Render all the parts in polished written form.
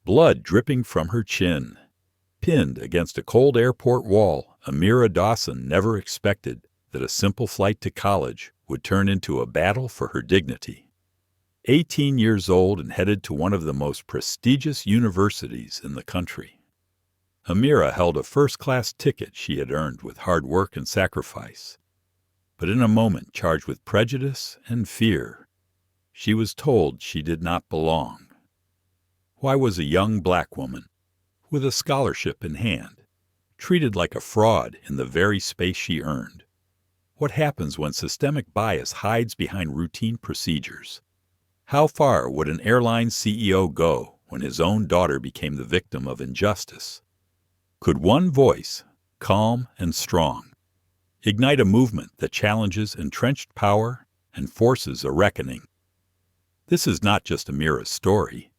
blood dripping from her chin. Pinned against a cold airport wall, Amira Dawson never expected that a simple flight to college would turn into a battle for her dignity. 18 years old and headed to one of the most prestigious universities in the country. Amira held a first-class ticket she had earned with hard work and sacrifice. But in a moment charged with prejudice and fear, she was told she did not belong. Why was a young black woman, with a scholarship in hand, treated like a fraud in the very space she earned? What happens when systemic bias hides behind routine procedures? How far would an airline CEO go when his own daughter became the victim of injustice? Could one voice, calm and strong, ignite a movement that challenges entrenched power and forces a reckoning? This is not just Amira's story.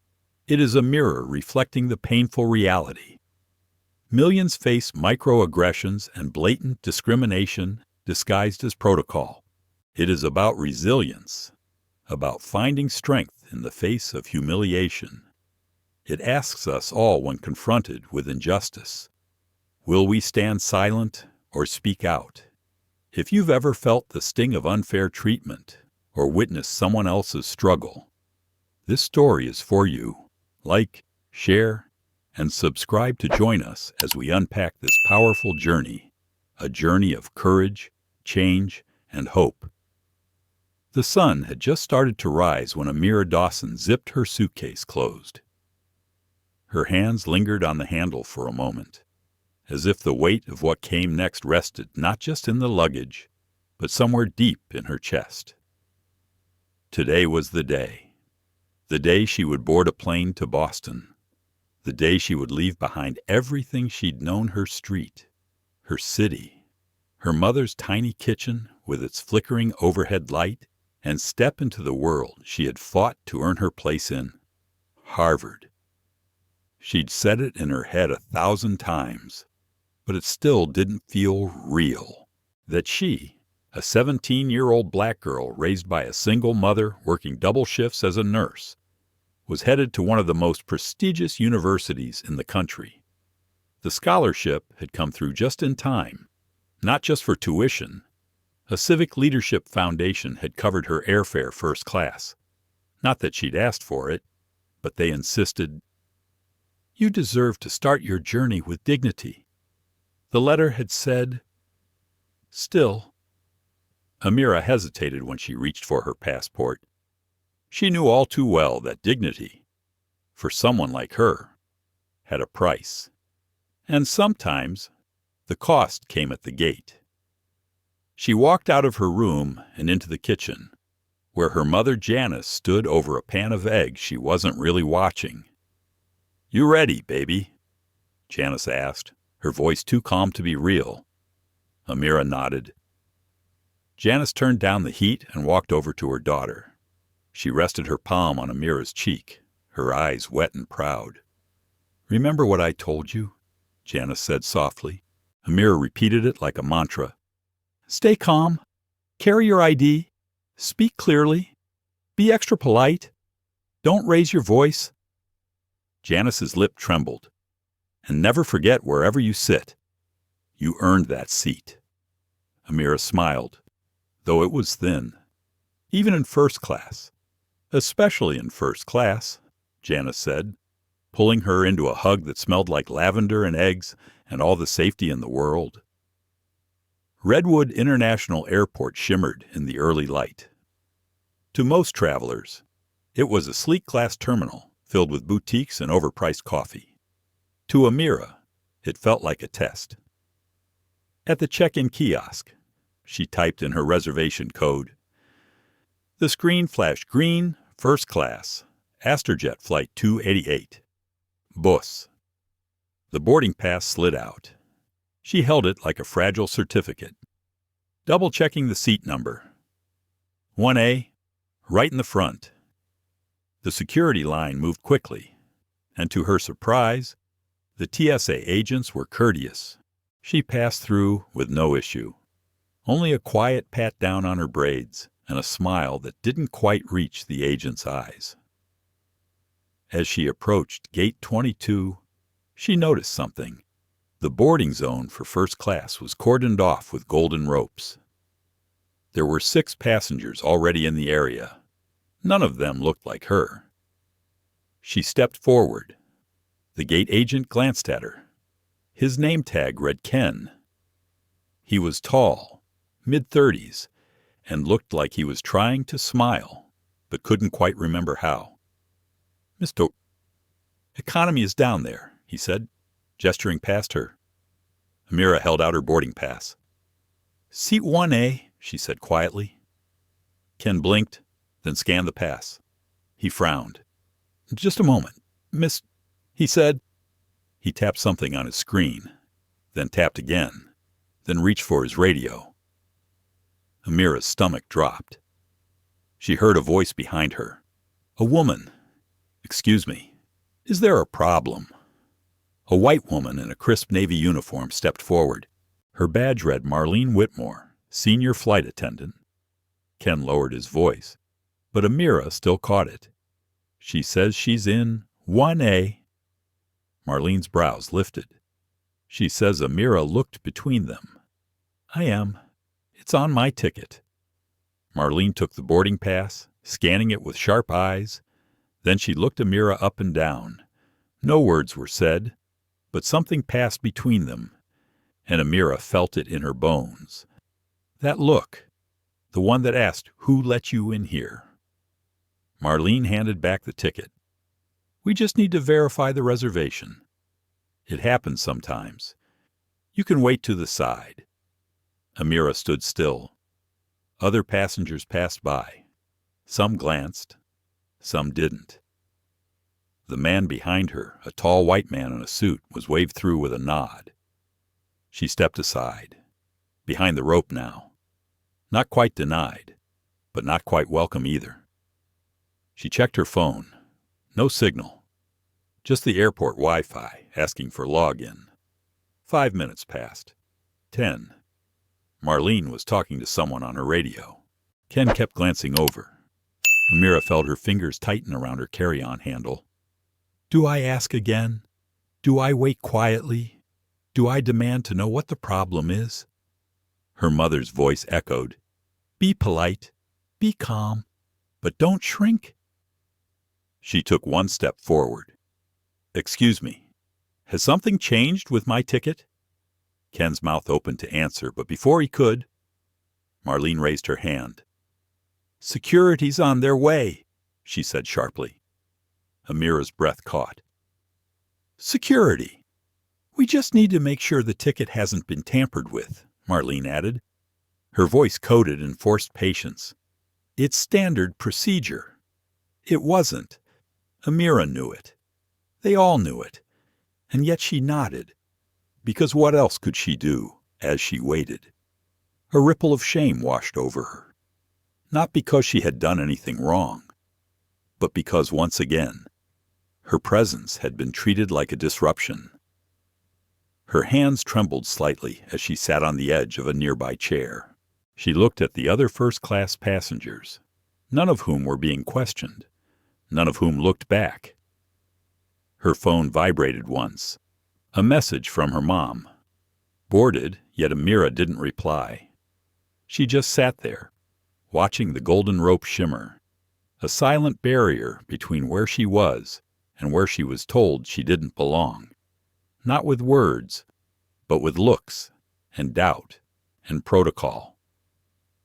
It is a mirror reflecting the painful reality. Millions face microaggressions and blatant discrimination disguised as protocol. It is about resilience, about finding strength in the face of humiliation. It asks us all when confronted with injustice, will we stand silent or speak out? If you've ever felt the sting of unfair treatment or witnessed someone else's struggle, this story is for you. Like, share, and subscribe to join us as we unpack this powerful journey, a journey of courage, change, and hope. The sun had just started to rise when Amira Dawson zipped her suitcase closed. Her hands lingered on the handle for a moment, as if the weight of what came next rested not just in the luggage, but somewhere deep in her chest. Today was the day she would board a plane to Boston, the day she would leave behind everything she'd known: her street, her city, her mother's tiny kitchen with its flickering overhead light, and step into the world she had fought to earn her place in: Harvard. She'd said it in her head 1,000 times, but it still didn't feel real. That she, a 17-year-old black girl raised by a single mother working double shifts as a nurse, was headed to one of the most prestigious universities in the country. The scholarship had come through just in time, not just for tuition. A civic leadership foundation had covered her airfare first class. Not that she'd asked for it, but they insisted, "You deserve to start your journey with dignity," the letter had said. Still, Amira hesitated when she reached for her passport. She knew all too well that dignity, for someone like her, had a price. And sometimes the cost came at the gate. She walked out of her room and into the kitchen, where her mother Janice stood over a pan of eggs she wasn't really watching. "You ready, baby?" Janice asked, her voice too calm to be real. Amira nodded. Janice turned down the heat and walked over to her daughter. She rested her palm on Amira's cheek, her eyes wet and proud. "Remember what I told you?" Janice said softly. Amira repeated it like a mantra. "Stay calm. Carry your ID. Speak clearly. Be extra polite. Don't raise your voice." Janice's lip trembled. "And never forget wherever you sit. You earned that seat." Amira smiled, though it was thin. "Even in first class. Especially in first class," Janice said, pulling her into a hug that smelled like lavender and eggs and all the safety in the world. Redwood International Airport shimmered in the early light. To most travelers, it was a sleek glass terminal filled with boutiques and overpriced coffee. To Amira, it felt like a test. At the check-in kiosk, she typed in her reservation code. The screen flashed green, first class, Astrojet Flight 288. Bus. The boarding pass slid out. She held it like a fragile certificate, double-checking the seat number. 1A, right in the front. The security line moved quickly, and to her surprise, the TSA agents were courteous. She passed through with no issue. Only a quiet pat down on her braids and a smile that didn't quite reach the agent's eyes. As she approached Gate 22, she noticed something. The boarding zone for first class was cordoned off with golden ropes. There were 6 passengers already in the area. None of them looked like her. She stepped forward. The gate agent glanced at her. His name tag read Ken. He was tall, mid-30s, and looked like he was trying to smile, but couldn't quite remember how. "Mr. Economy is down there," he said, gesturing past her. Amira held out her boarding pass. "Seat 1A, she said quietly. Ken blinked, then scanned the pass. He frowned. "Just a moment, Miss," he said. He tapped something on his screen, then tapped again, then reached for his radio. Amira's stomach dropped. She heard a voice behind her. A woman. "Excuse me, is there a problem?" A white woman in a crisp Navy uniform stepped forward. Her badge read Marlene Whitmore, Senior Flight Attendant. Ken lowered his voice, but Amira still caught it. "She says she's in 1A. Marlene's brows lifted. She says Amira looked between them. "I am. It's on my ticket." Marlene took the boarding pass, scanning it with sharp eyes. Then she looked Amira up and down. No words were said, but something passed between them, and Amira felt it in her bones. That look, the one that asked, "Who let you in here?" Marlene handed back the ticket. "We just need to verify the reservation. It happens sometimes. You can wait to the side." Amira stood still. Other passengers passed by. Some glanced. Some didn't. The man behind her, a tall white man in a suit, was waved through with a nod. She stepped aside. Behind the rope now. Not quite denied, but not quite welcome either. She checked her phone. No signal. Just the airport Wi-Fi asking for login. 5 minutes passed. 10. Marlene was talking to someone on her radio. Ken kept glancing over. Amira felt her fingers tighten around her carry-on handle. "Do I ask again? Do I wait quietly? Do I demand to know what the problem is?" Her mother's voice echoed. "Be polite. Be calm. But don't shrink." She took one step forward. "Excuse me, has something changed with my ticket?" Ken's mouth opened to answer, but before he could, Marlene raised her hand. "Security's on their way," she said sharply. Amira's breath caught. "Security. We just need to make sure the ticket hasn't been tampered with," Marlene added. Her voice coded in forced patience. "It's standard procedure." It wasn't. Amira knew it. They all knew it. And yet she nodded. Because what else could she do as she waited? A ripple of shame washed over her. Not because she had done anything wrong, but because once again, her presence had been treated like a disruption. Her hands trembled slightly as she sat on the edge of a nearby chair. She looked at the other first-class passengers, none of whom were being questioned, none of whom looked back. Her phone vibrated once. A message from her mom. Boarded, yet Amira didn't reply. She just sat there, watching the golden rope shimmer, a silent barrier between where she was and where she was told she didn't belong. Not with words, but with looks and doubt and protocol.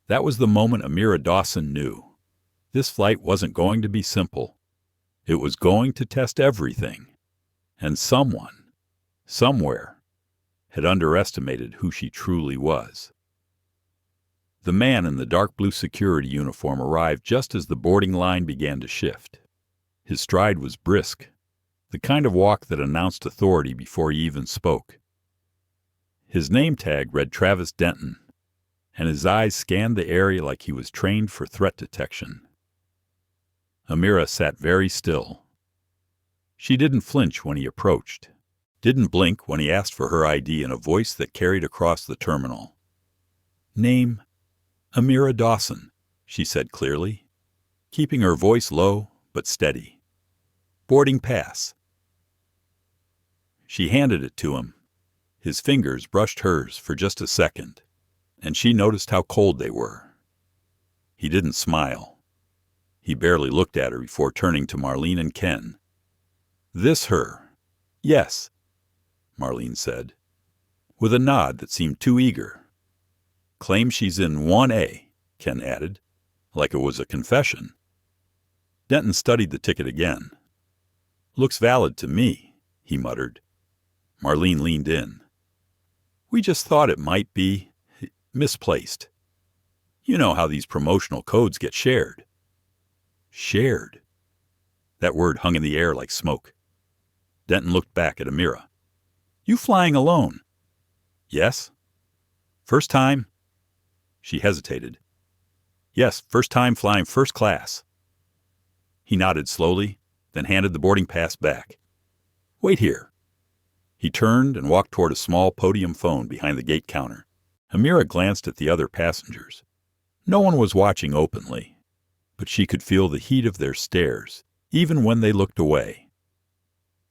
That was the moment Amira Dawson knew. This flight wasn't going to be simple. It was going to test everything. And someone, somewhere, had underestimated who she truly was. The man in the dark blue security uniform arrived just as the boarding line began to shift. His stride was brisk, the kind of walk that announced authority before he even spoke. His name tag read Travis Denton, and his eyes scanned the area like he was trained for threat detection. Amira sat very still. She didn't flinch when he approached, didn't blink when he asked for her ID in a voice that carried across the terminal. "Name, Amira Dawson," she said clearly, keeping her voice low but steady. Boarding pass. She handed it to him. His fingers brushed hers for just a second, and she noticed how cold they were. He didn't smile. He barely looked at her before turning to Marlene and Ken. "This her?" "Yes," Marlene said, with a nod that seemed too eager. "Claims she's in 1A, Ken added, like it was a confession. Denton studied the ticket again. "Looks valid to me," he muttered. Marlene leaned in. "We just thought it might be misplaced. You know how these promotional codes get shared." Shared. That word hung in the air like smoke. Denton looked back at Amira. "You flying alone?" "Yes." "First time?" She hesitated. "Yes, first time flying first class." He nodded slowly, then handed the boarding pass back. "Wait here." He turned and walked toward a small podium phone behind the gate counter. Amira glanced at the other passengers. No one was watching openly, but she could feel the heat of their stares, even when they looked away.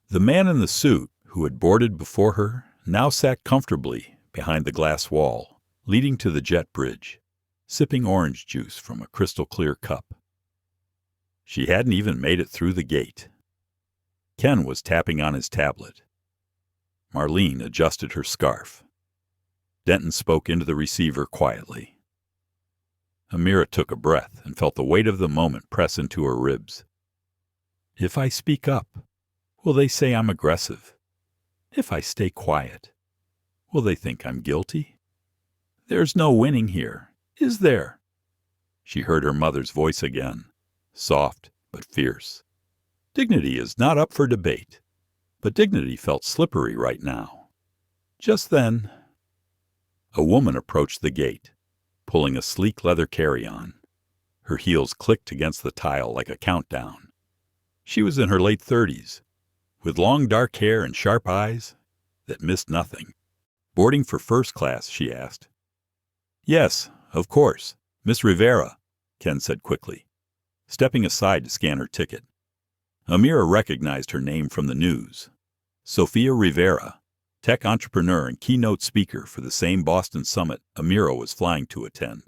The man in the suit, who had boarded before her, now sat comfortably behind the glass wall, leading to the jet bridge, sipping orange juice from a crystal-clear cup. She hadn't even made it through the gate. Ken was tapping on his tablet. Marlene adjusted her scarf. Denton spoke into the receiver quietly. Amira took a breath and felt the weight of the moment press into her ribs. "If I speak up, will they say I'm aggressive? If I stay quiet, will they think I'm guilty? There's no winning here, is there?" She heard her mother's voice again, soft but fierce. Dignity is not up for debate, but dignity felt slippery right now. Just then, a woman approached the gate, pulling a sleek leather carry-on. Her heels clicked against the tile like a countdown. She was in her late 30s, with long dark hair and sharp eyes that missed nothing. "Boarding for first class?" she asked. "Yes, of course. Miss Rivera," Ken said quickly, stepping aside to scan her ticket. Amira recognized her name from the news. Sofia Rivera, tech entrepreneur and keynote speaker for the same Boston summit Amira was flying to attend.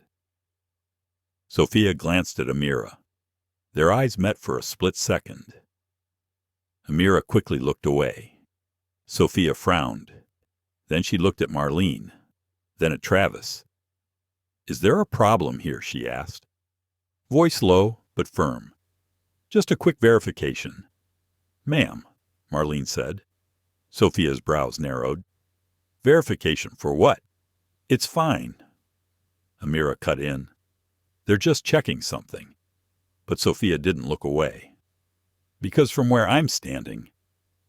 Sofia glanced at Amira. Their eyes met for a split second. Amira quickly looked away. Sofia frowned. Then she looked at Marlene, then at Travis. "Is there a problem here?" she asked. Voice low but firm. "Just a quick verification." "Ma'am," Marlene said. Sophia's brows narrowed. "Verification for what?" "It's fine," Amira cut in. "They're just checking something." But Sophia didn't look away. "Because from where I'm standing,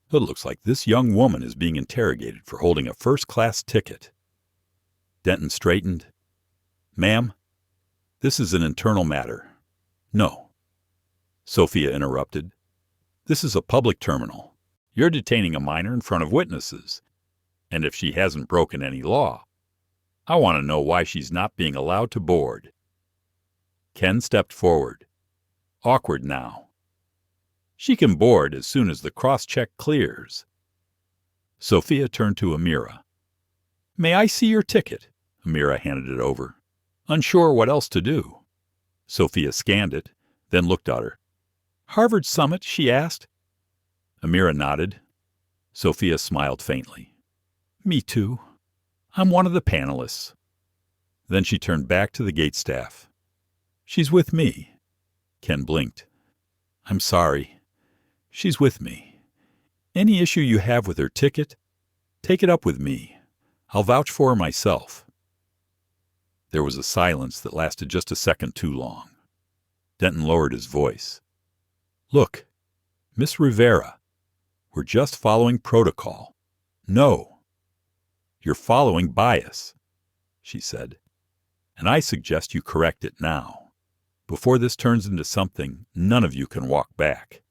it looks like this young woman is being interrogated for holding a first-class ticket." Denton straightened. "Ma'am, this is an internal matter." "No," Sophia interrupted. "This is a public terminal. You're detaining a minor in front of witnesses. And if she hasn't broken any law, I want to know why she's not being allowed to board." Ken stepped forward. Awkward now. "She can board as soon as the cross-check clears." Sophia turned to Amira. "May I see your ticket?" Amira handed it over, unsure what else to do. Sophia scanned it, then looked at her. "Harvard Summit?" she asked. Amira nodded. Sophia smiled faintly. "Me too. I'm one of the panelists." Then she turned back to the gate staff. "She's with me." Ken blinked. "I'm sorry. She's with me. Any issue you have with her ticket, take it up with me. I'll vouch for her myself." There was a silence that lasted just a second too long. Denton lowered his voice. "Look, Miss Rivera, we're just following protocol." "No, you're following bias," she said. "And I suggest you correct it now, before this turns into something none of you can walk back."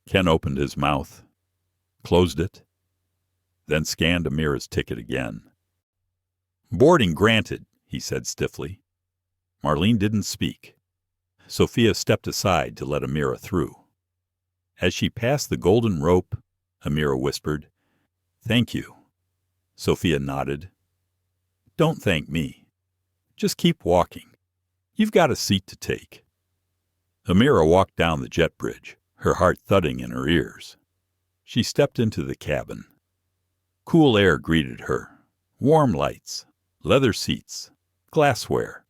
Ken opened his mouth, closed it, then scanned Amira's ticket again. "Boarding granted," he said stiffly. Marlene didn't speak. Sophia stepped aside to let Amira through. As she passed the golden rope, Amira whispered, "Thank you." Sophia nodded. "Don't thank me. Just keep walking. You've got a seat to take." Amira walked down the jet bridge, her heart thudding in her ears. She stepped into the cabin. Cool air greeted her. Warm lights, leather seats, glassware.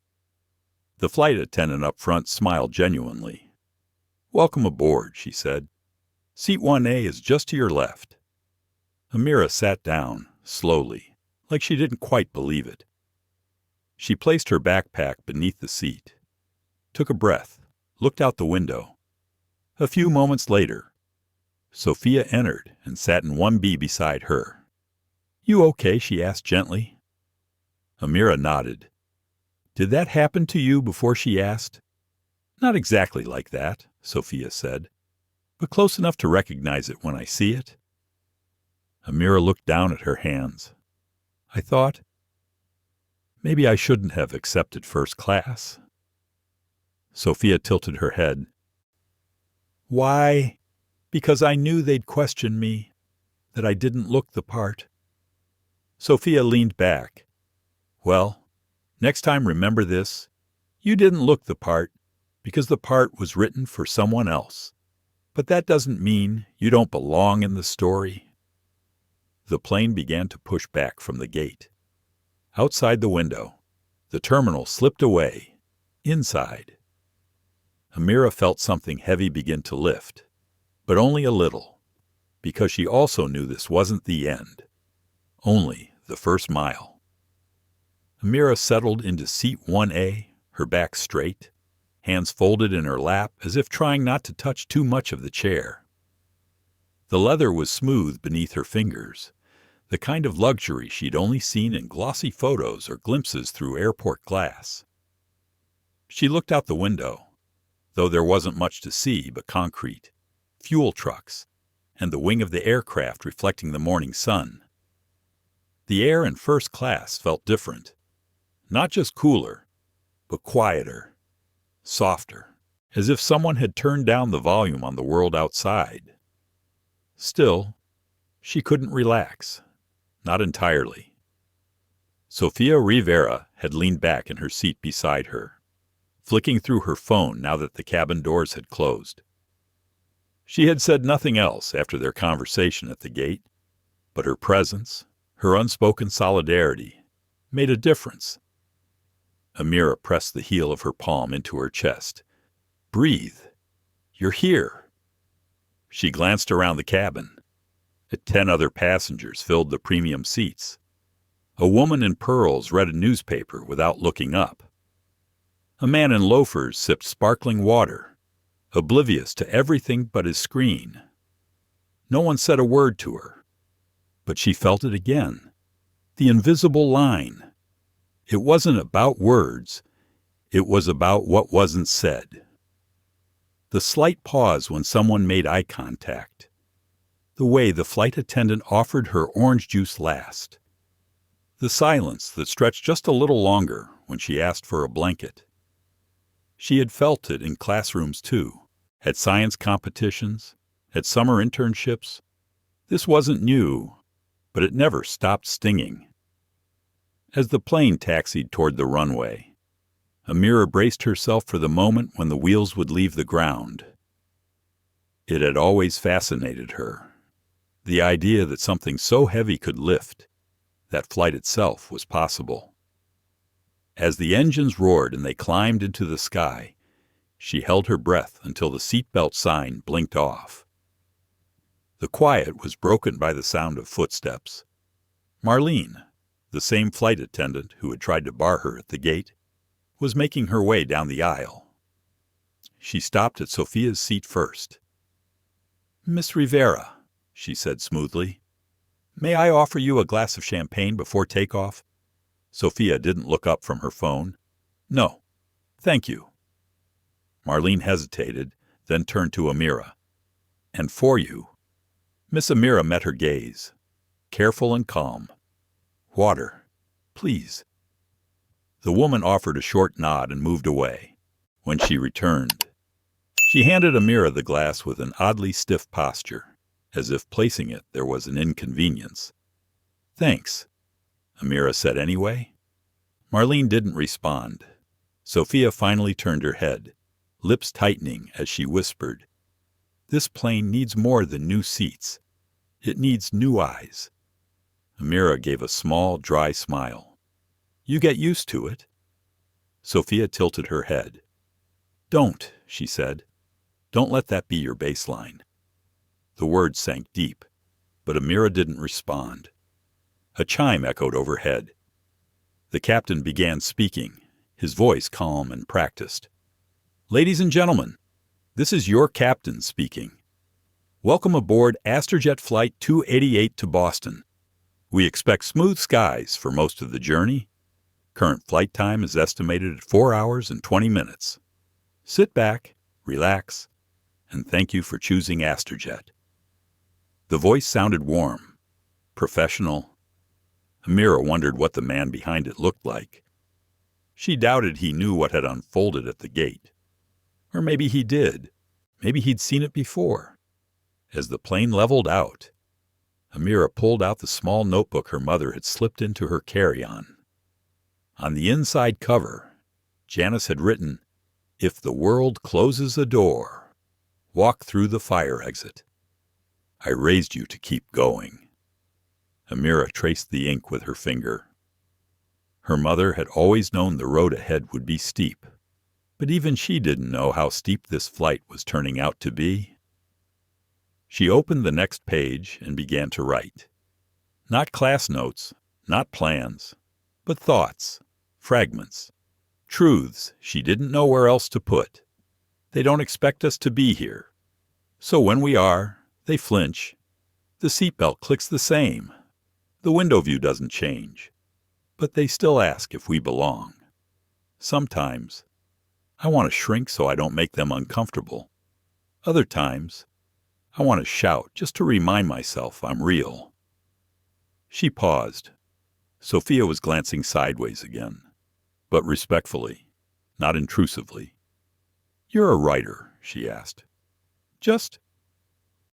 The flight attendant up front smiled genuinely. "Welcome aboard," she said. "Seat 1A is just to your left." Amira sat down, slowly, like she didn't quite believe it. She placed her backpack beneath the seat, took a breath, looked out the window. A few moments later, Sophia entered and sat in 1B beside her. "You okay?" she asked gently. Amira nodded. "Did that happen to you before?" she asked. "Not exactly like that," Sophia said, "but close enough to recognize it when I see it." Amira looked down at her hands. "I thought, maybe I shouldn't have accepted first class." Sophia tilted her head. "Why?" "Because I knew they'd question me, that I didn't look the part." Sophia leaned back. "Well, next time remember this. You didn't look the part because the part was written for someone else. But that doesn't mean you don't belong in the story." The plane began to push back from the gate. Outside the window, the terminal slipped away. Inside, Amira felt something heavy begin to lift, but only a little, because she also knew this wasn't the end. Only the first mile. Amira settled into seat 1A, her back straight, hands folded in her lap as if trying not to touch too much of the chair. The leather was smooth beneath her fingers, the kind of luxury she'd only seen in glossy photos or glimpses through airport glass. She looked out the window, though there wasn't much to see but concrete, fuel trucks, and the wing of the aircraft reflecting the morning sun. The air in first class felt different. Not just cooler, but quieter, softer, as if someone had turned down the volume on the world outside. Still, she couldn't relax. Not entirely. Sofia Rivera had leaned back in her seat beside her, flicking through her phone now that the cabin doors had closed. She had said nothing else after their conversation at the gate, but her presence, her unspoken solidarity, made a difference. Amira pressed the heel of her palm into her chest. "Breathe. You're here." She glanced around the cabin. 10 other passengers filled the premium seats. A woman in pearls read a newspaper without looking up. A man in loafers sipped sparkling water, oblivious to everything but his screen. No one said a word to her, but she felt it again. The invisible line. It wasn't about words. It was about what wasn't said. The slight pause when someone made eye contact. The way the flight attendant offered her orange juice last. The silence that stretched just a little longer when she asked for a blanket. She had felt it in classrooms too, at science competitions, at summer internships. This wasn't new, but it never stopped stinging. As the plane taxied toward the runway, Amira braced herself for the moment when the wheels would leave the ground. It had always fascinated her. The idea that something so heavy could lift, that flight itself was possible. As the engines roared and they climbed into the sky, she held her breath until the seatbelt sign blinked off. The quiet was broken by the sound of footsteps. Marlene, the same flight attendant who had tried to bar her at the gate, was making her way down the aisle. She stopped at Sophia's seat first. "Miss Rivera," she said smoothly, "may I offer you a glass of champagne before takeoff?" Sophia didn't look up from her phone. "No, thank you." Marlene hesitated, then turned to Amira. "And for you." Miss Amira met her gaze, careful and calm. "Water, please." The woman offered a short nod and moved away. When she returned, She handed Amira the glass with an oddly stiff posture, as if placing it there was an inconvenience. "Thanks," Amira said anyway. Marlene didn't respond. Sophia finally turned her head, lips tightening as she whispered, "This plane needs more than new seats. It needs new eyes." Amira gave a small, dry smile. "You get used to it." Sophia tilted her head. "Don't," she said. "Don't let that be your baseline." The words sank deep, but Amira didn't respond. A chime echoed overhead. The captain began speaking, his voice calm and practiced. "Ladies and gentlemen, this is your captain speaking. Welcome aboard Astrojet Flight 288 to Boston. We expect smooth skies for most of the journey. Current flight time is estimated at 4 hours and 20 minutes. Sit back, relax, and thank you for choosing Astrojet." The voice sounded warm, professional. Amira wondered what the man behind it looked like. She doubted he knew what had unfolded at the gate. Or maybe he did. Maybe he'd seen it before. As the plane leveled out, Amira pulled out the small notebook her mother had slipped into her carry-on. On the inside cover, Janice had written, "If the world closes a door, walk through the fire exit. I raised you to keep going." Amira traced the ink with her finger. Her mother had always known the road ahead would be steep, but even she didn't know how steep this flight was turning out to be. She opened the next page and began to write. Not class notes, not plans, but thoughts, fragments, truths she didn't know where else to put. They don't expect us to be here. So when we are, they flinch. The seatbelt clicks the same. The window view doesn't change. But they still ask if we belong. Sometimes, I want to shrink so I don't make them uncomfortable. Other times, I want to shout just to remind myself I'm real. She paused. Sophia was glancing sideways again, but respectfully, not intrusively. "You're a writer?" she asked. "Just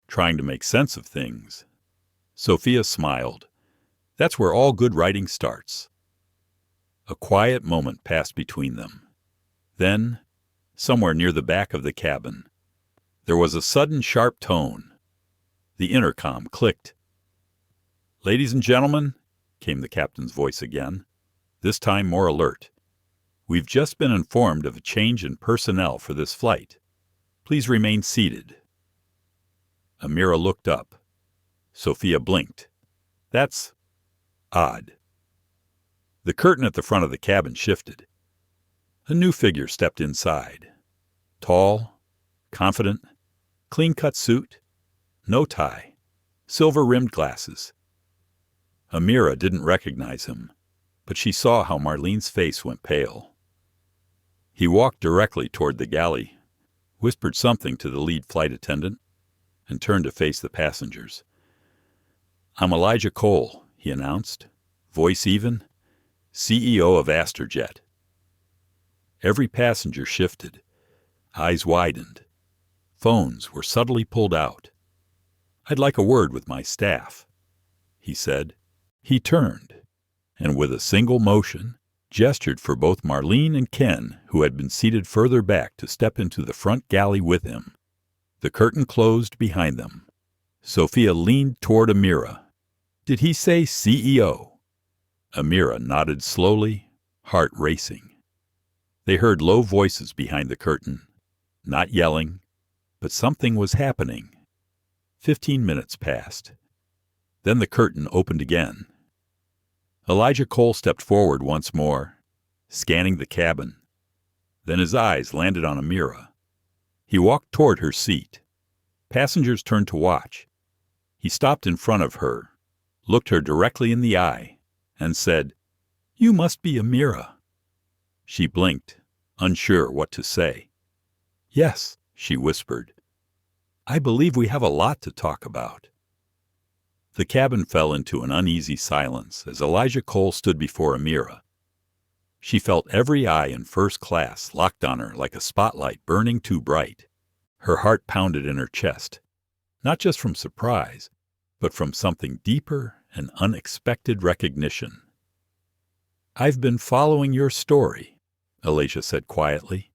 trying to make sense of things." Sophia smiled. "That's where all good writing starts." A quiet moment passed between them. Then, somewhere near the back of the cabin, there was a sudden sharp tone. The intercom clicked. "Ladies and gentlemen," came the captain's voice again, this time more alert. "We've just been informed of a change in personnel for this flight. Please remain seated." Amira looked up. Sophia blinked. "That's odd." The curtain at the front of the cabin shifted. A new figure stepped inside. Tall, confident, clean-cut suit, no tie, silver-rimmed glasses. Amira didn't recognize him, but she saw how Marlene's face went pale. He walked directly toward the galley, whispered something to the lead flight attendant, and turned to face the passengers. "I'm Elijah Cole," he announced, voice even, "CEO of Astrojet." Every passenger shifted, eyes widened. Phones were subtly pulled out. "I'd like a word with my staff," he said. He turned, and with a single motion, gestured for both Marlene and Ken, who had been seated further back, to step into the front galley with him. The curtain closed behind them. Sophia leaned toward Amira. "Did he say CEO?" Amira nodded slowly, heart racing. They heard low voices behind the curtain, not yelling, but something was happening. 15 minutes passed. Then the curtain opened again. Elijah Cole stepped forward once more, scanning the cabin. Then his eyes landed on Amira. He walked toward her seat. Passengers turned to watch. He stopped in front of her, looked her directly in the eye, and said, "You must be Amira." She blinked, unsure what to say. "Yes," she whispered. "I believe we have a lot to talk about." The cabin fell into an uneasy silence as Elijah Cole stood before Amira. She felt every eye in first class locked on her like a spotlight burning too bright. Her heart pounded in her chest, not just from surprise, but from something deeper and unexpected recognition. "I've been following your story," Elijah said quietly,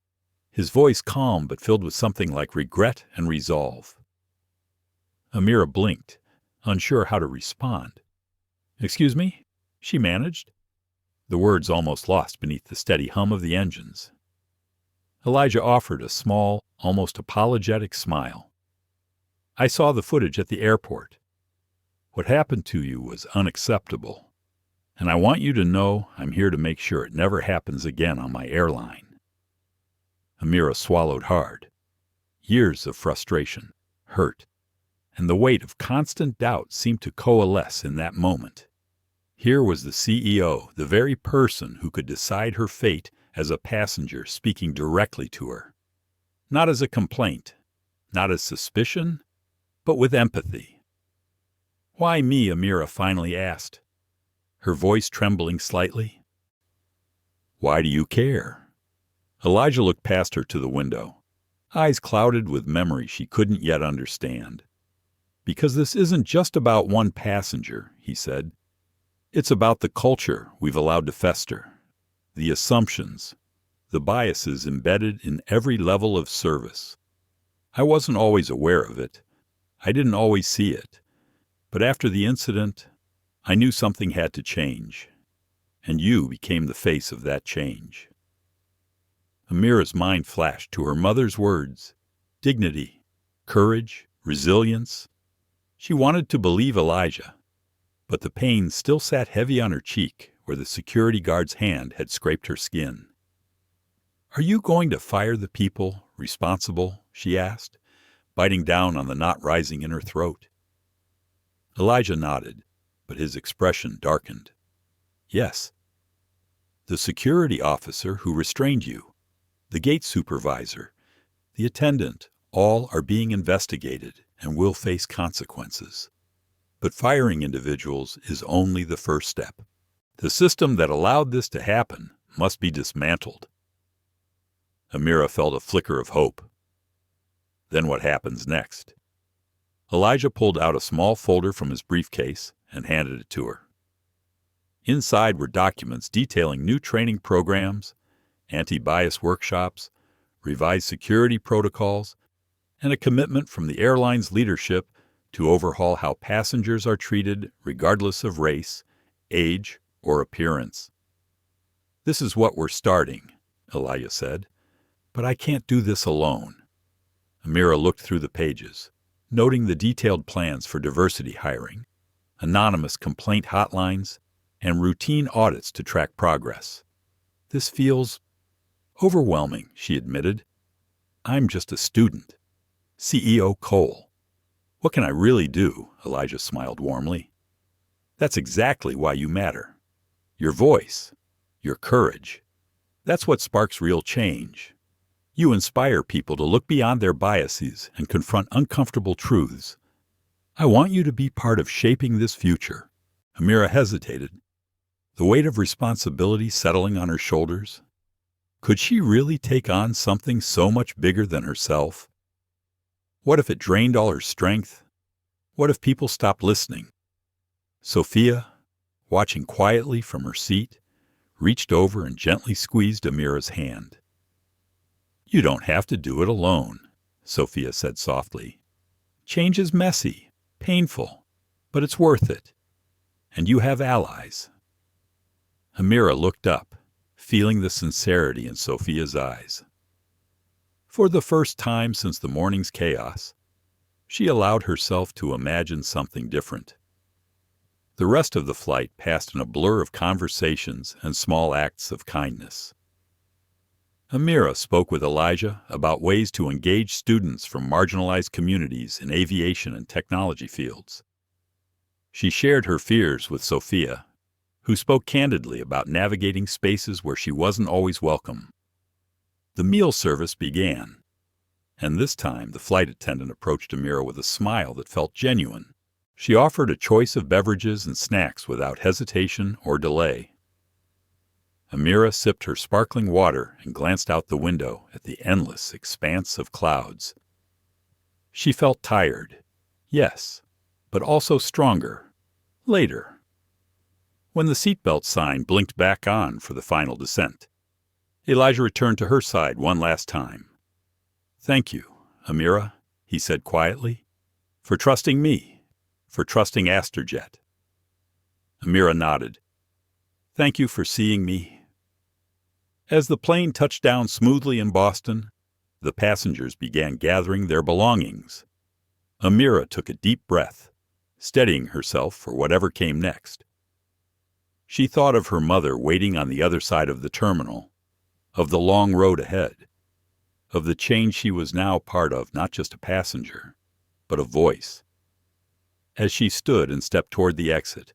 his voice calm but filled with something like regret and resolve. Amira blinked, unsure how to respond. "Excuse me?" she managed, the words almost lost beneath the steady hum of the engines. Elijah offered a small, almost apologetic smile. "I saw the footage at the airport. What happened to you was unacceptable, and I want you to know I'm here to make sure it never happens again on my airline." Amira swallowed hard. Years of frustration, hurt, and the weight of constant doubt seemed to coalesce in that moment. Here was the CEO, the very person who could decide her fate as a passenger, speaking directly to her. Not as a complaint, not as suspicion, but with empathy. "Why me?" Amira finally asked, her voice trembling slightly. "Why do you care?" Elijah looked past her to the window, eyes clouded with memory she couldn't yet understand. "Because this isn't just about one passenger," he said. "It's about the culture we've allowed to fester, the assumptions, the biases embedded in every level of service. I wasn't always aware of it. I didn't always see it. But after the incident, I knew something had to change, and you became the face of that change." Amira's mind flashed to her mother's words: dignity, courage, resilience. She wanted to believe Elijah, but the pain still sat heavy on her cheek where the security guard's hand had scraped her skin. "Are you going to fire the people responsible?" she asked, biting down on the knot rising in her throat. Elijah nodded, but his expression darkened. "Yes. The security officer who restrained you, the gate supervisor, the attendant, all are being investigated and will face consequences. But firing individuals is only the first step. The system that allowed this to happen must be dismantled." Amira felt a flicker of hope. Then what happens next? Elijah pulled out a small folder from his briefcase and handed it to her. Inside were documents detailing new training programs, anti-bias workshops, revised security protocols, and a commitment from the airline's leadership to overhaul how passengers are treated regardless of race, age, or appearance. "This is what we're starting," Elijah said, "but I can't do this alone." Amira looked through the pages, noting the detailed plans for diversity hiring, anonymous complaint hotlines, and routine audits to track progress. "This feels overwhelming," she admitted. "I'm just a student. CEO Cole. What can I really do?" Elijah smiled warmly. "That's exactly why you matter. Your voice, your courage. That's what sparks real change. You inspire people to look beyond their biases and confront uncomfortable truths. I want you to be part of shaping this future." Amira hesitated, the weight of responsibility settling on her shoulders. Could she really take on something so much bigger than herself? What if it drained all her strength? What if people stopped listening? Sophia, watching quietly from her seat, reached over and gently squeezed Amira's hand. "You don't have to do it alone," Sophia said softly. "Change is messy, painful, but it's worth it. And you have allies." Amira looked up, feeling the sincerity in Sophia's eyes. For the first time since the morning's chaos, she allowed herself to imagine something different. The rest of the flight passed in a blur of conversations and small acts of kindness. Amira spoke with Elijah about ways to engage students from marginalized communities in aviation and technology fields. She shared her fears with Sophia, who spoke candidly about navigating spaces where she wasn't always welcome. The meal service began, and this time the flight attendant approached Amira with a smile that felt genuine. She offered a choice of beverages and snacks without hesitation or delay. Amira sipped her sparkling water and glanced out the window at the endless expanse of clouds. She felt tired, yes, but also stronger. Later, when the seatbelt sign blinked back on for the final descent, Elijah returned to her side one last time. "Thank you, Amira," he said quietly, "for trusting me, for trusting Asterjet." Amira nodded. "Thank you for seeing me." As the plane touched down smoothly in Boston, the passengers began gathering their belongings. Amira took a deep breath, steadying herself for whatever came next. She thought of her mother waiting on the other side of the terminal, of the long road ahead, of the change she was now part of, not just a passenger, but a voice. As she stood and stepped toward the exit,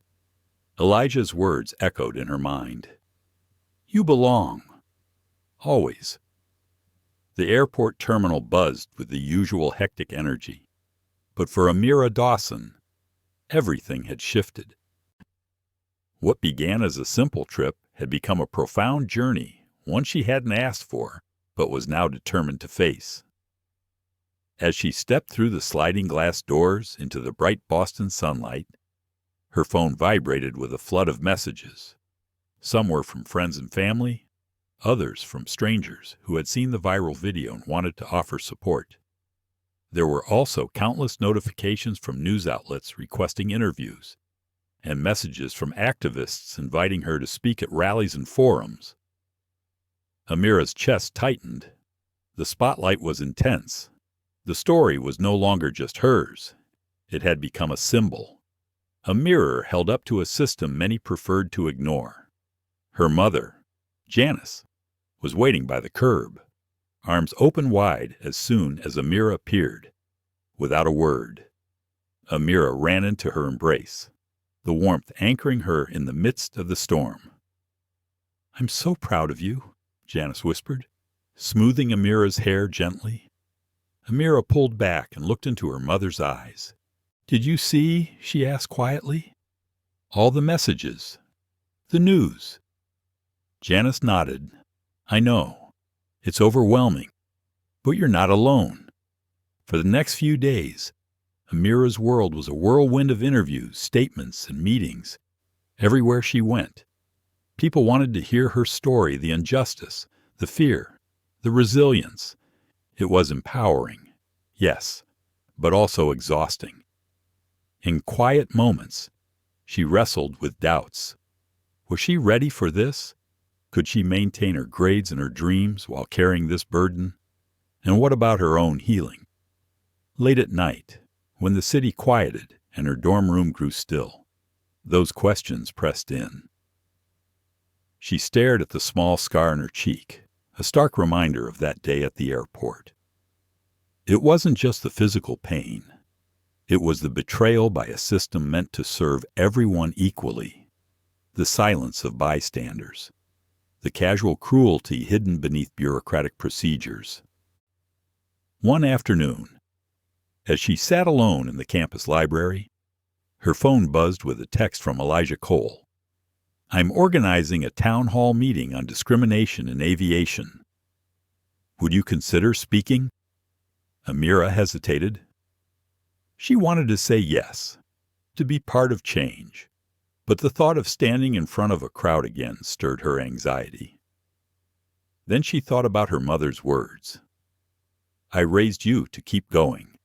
Elijah's words echoed in her mind. "You belong. Always." The airport terminal buzzed with the usual hectic energy. But for Amira Dawson, everything had shifted. What began as a simple trip had become a profound journey, one she hadn't asked for, but was now determined to face. As she stepped through the sliding glass doors into the bright Boston sunlight, her phone vibrated with a flood of messages. Some were from friends and family, others from strangers who had seen the viral video and wanted to offer support. There were also countless notifications from news outlets requesting interviews, and messages from activists inviting her to speak at rallies and forums. Amira's chest tightened. The spotlight was intense. The story was no longer just hers. It had become a symbol, a mirror held up to a system many preferred to ignore. Her mother, Janice, was waiting by the curb, arms open wide as soon as Amira appeared. Without a word, Amira ran into her embrace, the warmth anchoring her in the midst of the storm. "I'm so proud of you," Janice whispered, smoothing Amira's hair gently. Amira pulled back and looked into her mother's eyes. "Did you see?" she asked quietly. "All the messages, the news." Janice nodded. "I know. It's overwhelming. But you're not alone." For the next few days, Amira's world was a whirlwind of interviews, statements, and meetings. Everywhere she went, people wanted to hear her story, the injustice, the fear, the resilience. It was empowering, yes, but also exhausting. In quiet moments, she wrestled with doubts. Was she ready for this? Could she maintain her grades and her dreams while carrying this burden? And what about her own healing? Late at night, when the city quieted and her dorm room grew still, those questions pressed in. She stared at the small scar on her cheek, a stark reminder of that day at the airport. It wasn't just the physical pain. It was the betrayal by a system meant to serve everyone equally, the silence of bystanders, the casual cruelty hidden beneath bureaucratic procedures. One afternoon, as she sat alone in the campus library, her phone buzzed with a text from Elijah Cole. "I'm organizing a town hall meeting on discrimination in aviation. Would you consider speaking?" Amira hesitated. She wanted to say yes, to be part of change, but the thought of standing in front of a crowd again stirred her anxiety. Then she thought about her mother's words. "I raised you to keep going."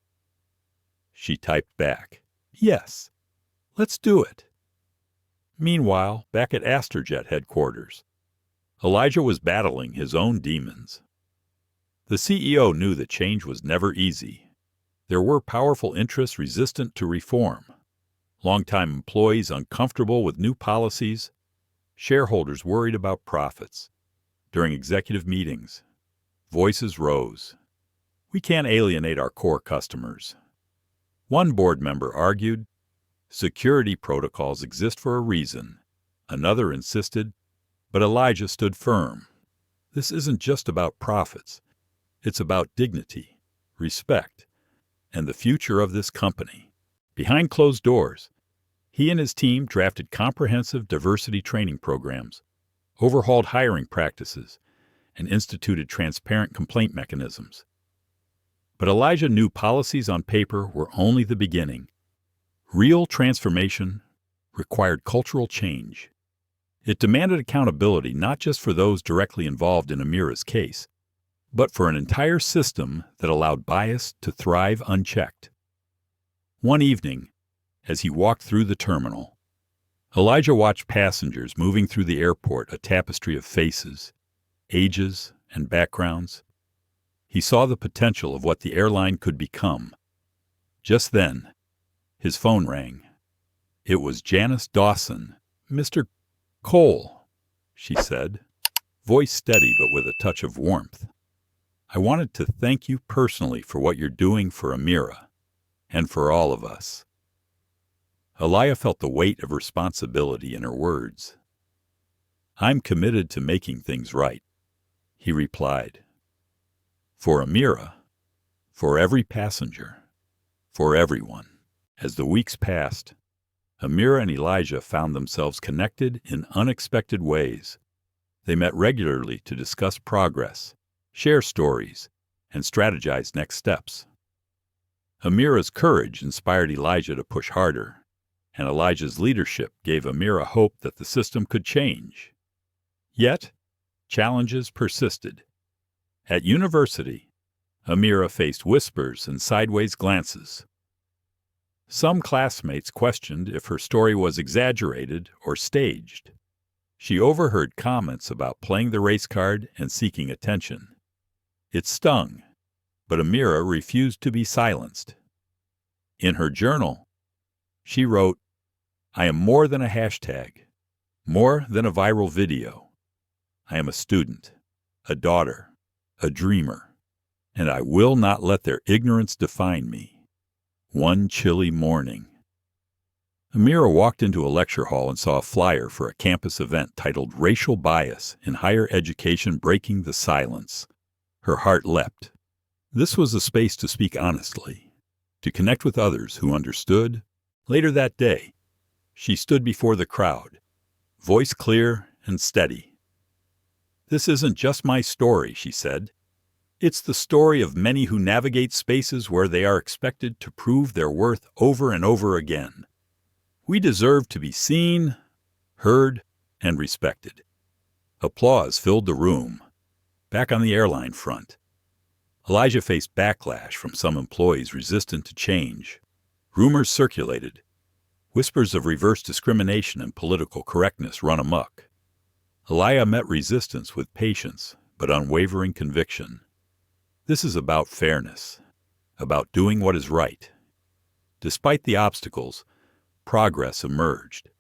She typed back, "Yes, let's do it." Meanwhile, back at Asterjet headquarters, Elijah was battling his own demons. The CEO knew that change was never easy. There were powerful interests resistant to reform, longtime employees uncomfortable with new policies, shareholders worried about profits. During executive meetings, voices rose. "We can't alienate our core customers." One board member argued, "Security protocols exist for a reason." Another insisted, but Elijah stood firm. "This isn't just about profits. It's about dignity, respect, and the future of this company." Behind closed doors, he and his team drafted comprehensive diversity training programs, overhauled hiring practices, and instituted transparent complaint mechanisms. But Elijah knew policies on paper were only the beginning. Real transformation required cultural change. It demanded accountability not just for those directly involved in Amira's case, but for an entire system that allowed bias to thrive unchecked. One evening, as he walked through the terminal, Elijah watched passengers moving through the airport, a tapestry of faces, ages, and backgrounds. He saw the potential of what the airline could become. Just then, his phone rang. It was Janice Dawson. "Mr. Cole," she said, voice steady but with a touch of warmth. "I wanted to thank you personally for what you're doing for Amira, and for all of us." Elijah felt the weight of responsibility in her words. "I'm committed to making things right," he replied. "For Amira, for every passenger, for everyone." As the weeks passed, Amira and Elijah found themselves connected in unexpected ways. They met regularly to discuss progress, share stories, and strategize next steps. Amira's courage inspired Elijah to push harder, and Elijah's leadership gave Amira hope that the system could change. Yet, challenges persisted. At university, Amira faced whispers and sideways glances. Some classmates questioned if her story was exaggerated or staged. She overheard comments about playing the race card and seeking attention. It stung, but Amira refused to be silenced. In her journal, she wrote, "I am more than a hashtag, more than a viral video. I am a student, a daughter, a dreamer, and I will not let their ignorance define me." One chilly morning, Amira walked into a lecture hall and saw a flyer for a campus event titled "Racial Bias in Higher Education Breaking the Silence." Her heart leapt. This was a space to speak honestly, to connect with others who understood. Later that day, she stood before the crowd, voice clear and steady. "This isn't just my story," she said. "It's the story of many who navigate spaces where they are expected to prove their worth over and over again. We deserve to be seen, heard, and respected." Applause filled the room. Back on the airline front, Elijah faced backlash from some employees resistant to change. Rumors circulated. Whispers of reverse discrimination and political correctness run amok. Elijah met resistance with patience but unwavering conviction. This is about fairness, about doing what is right. Despite the obstacles, progress emerged.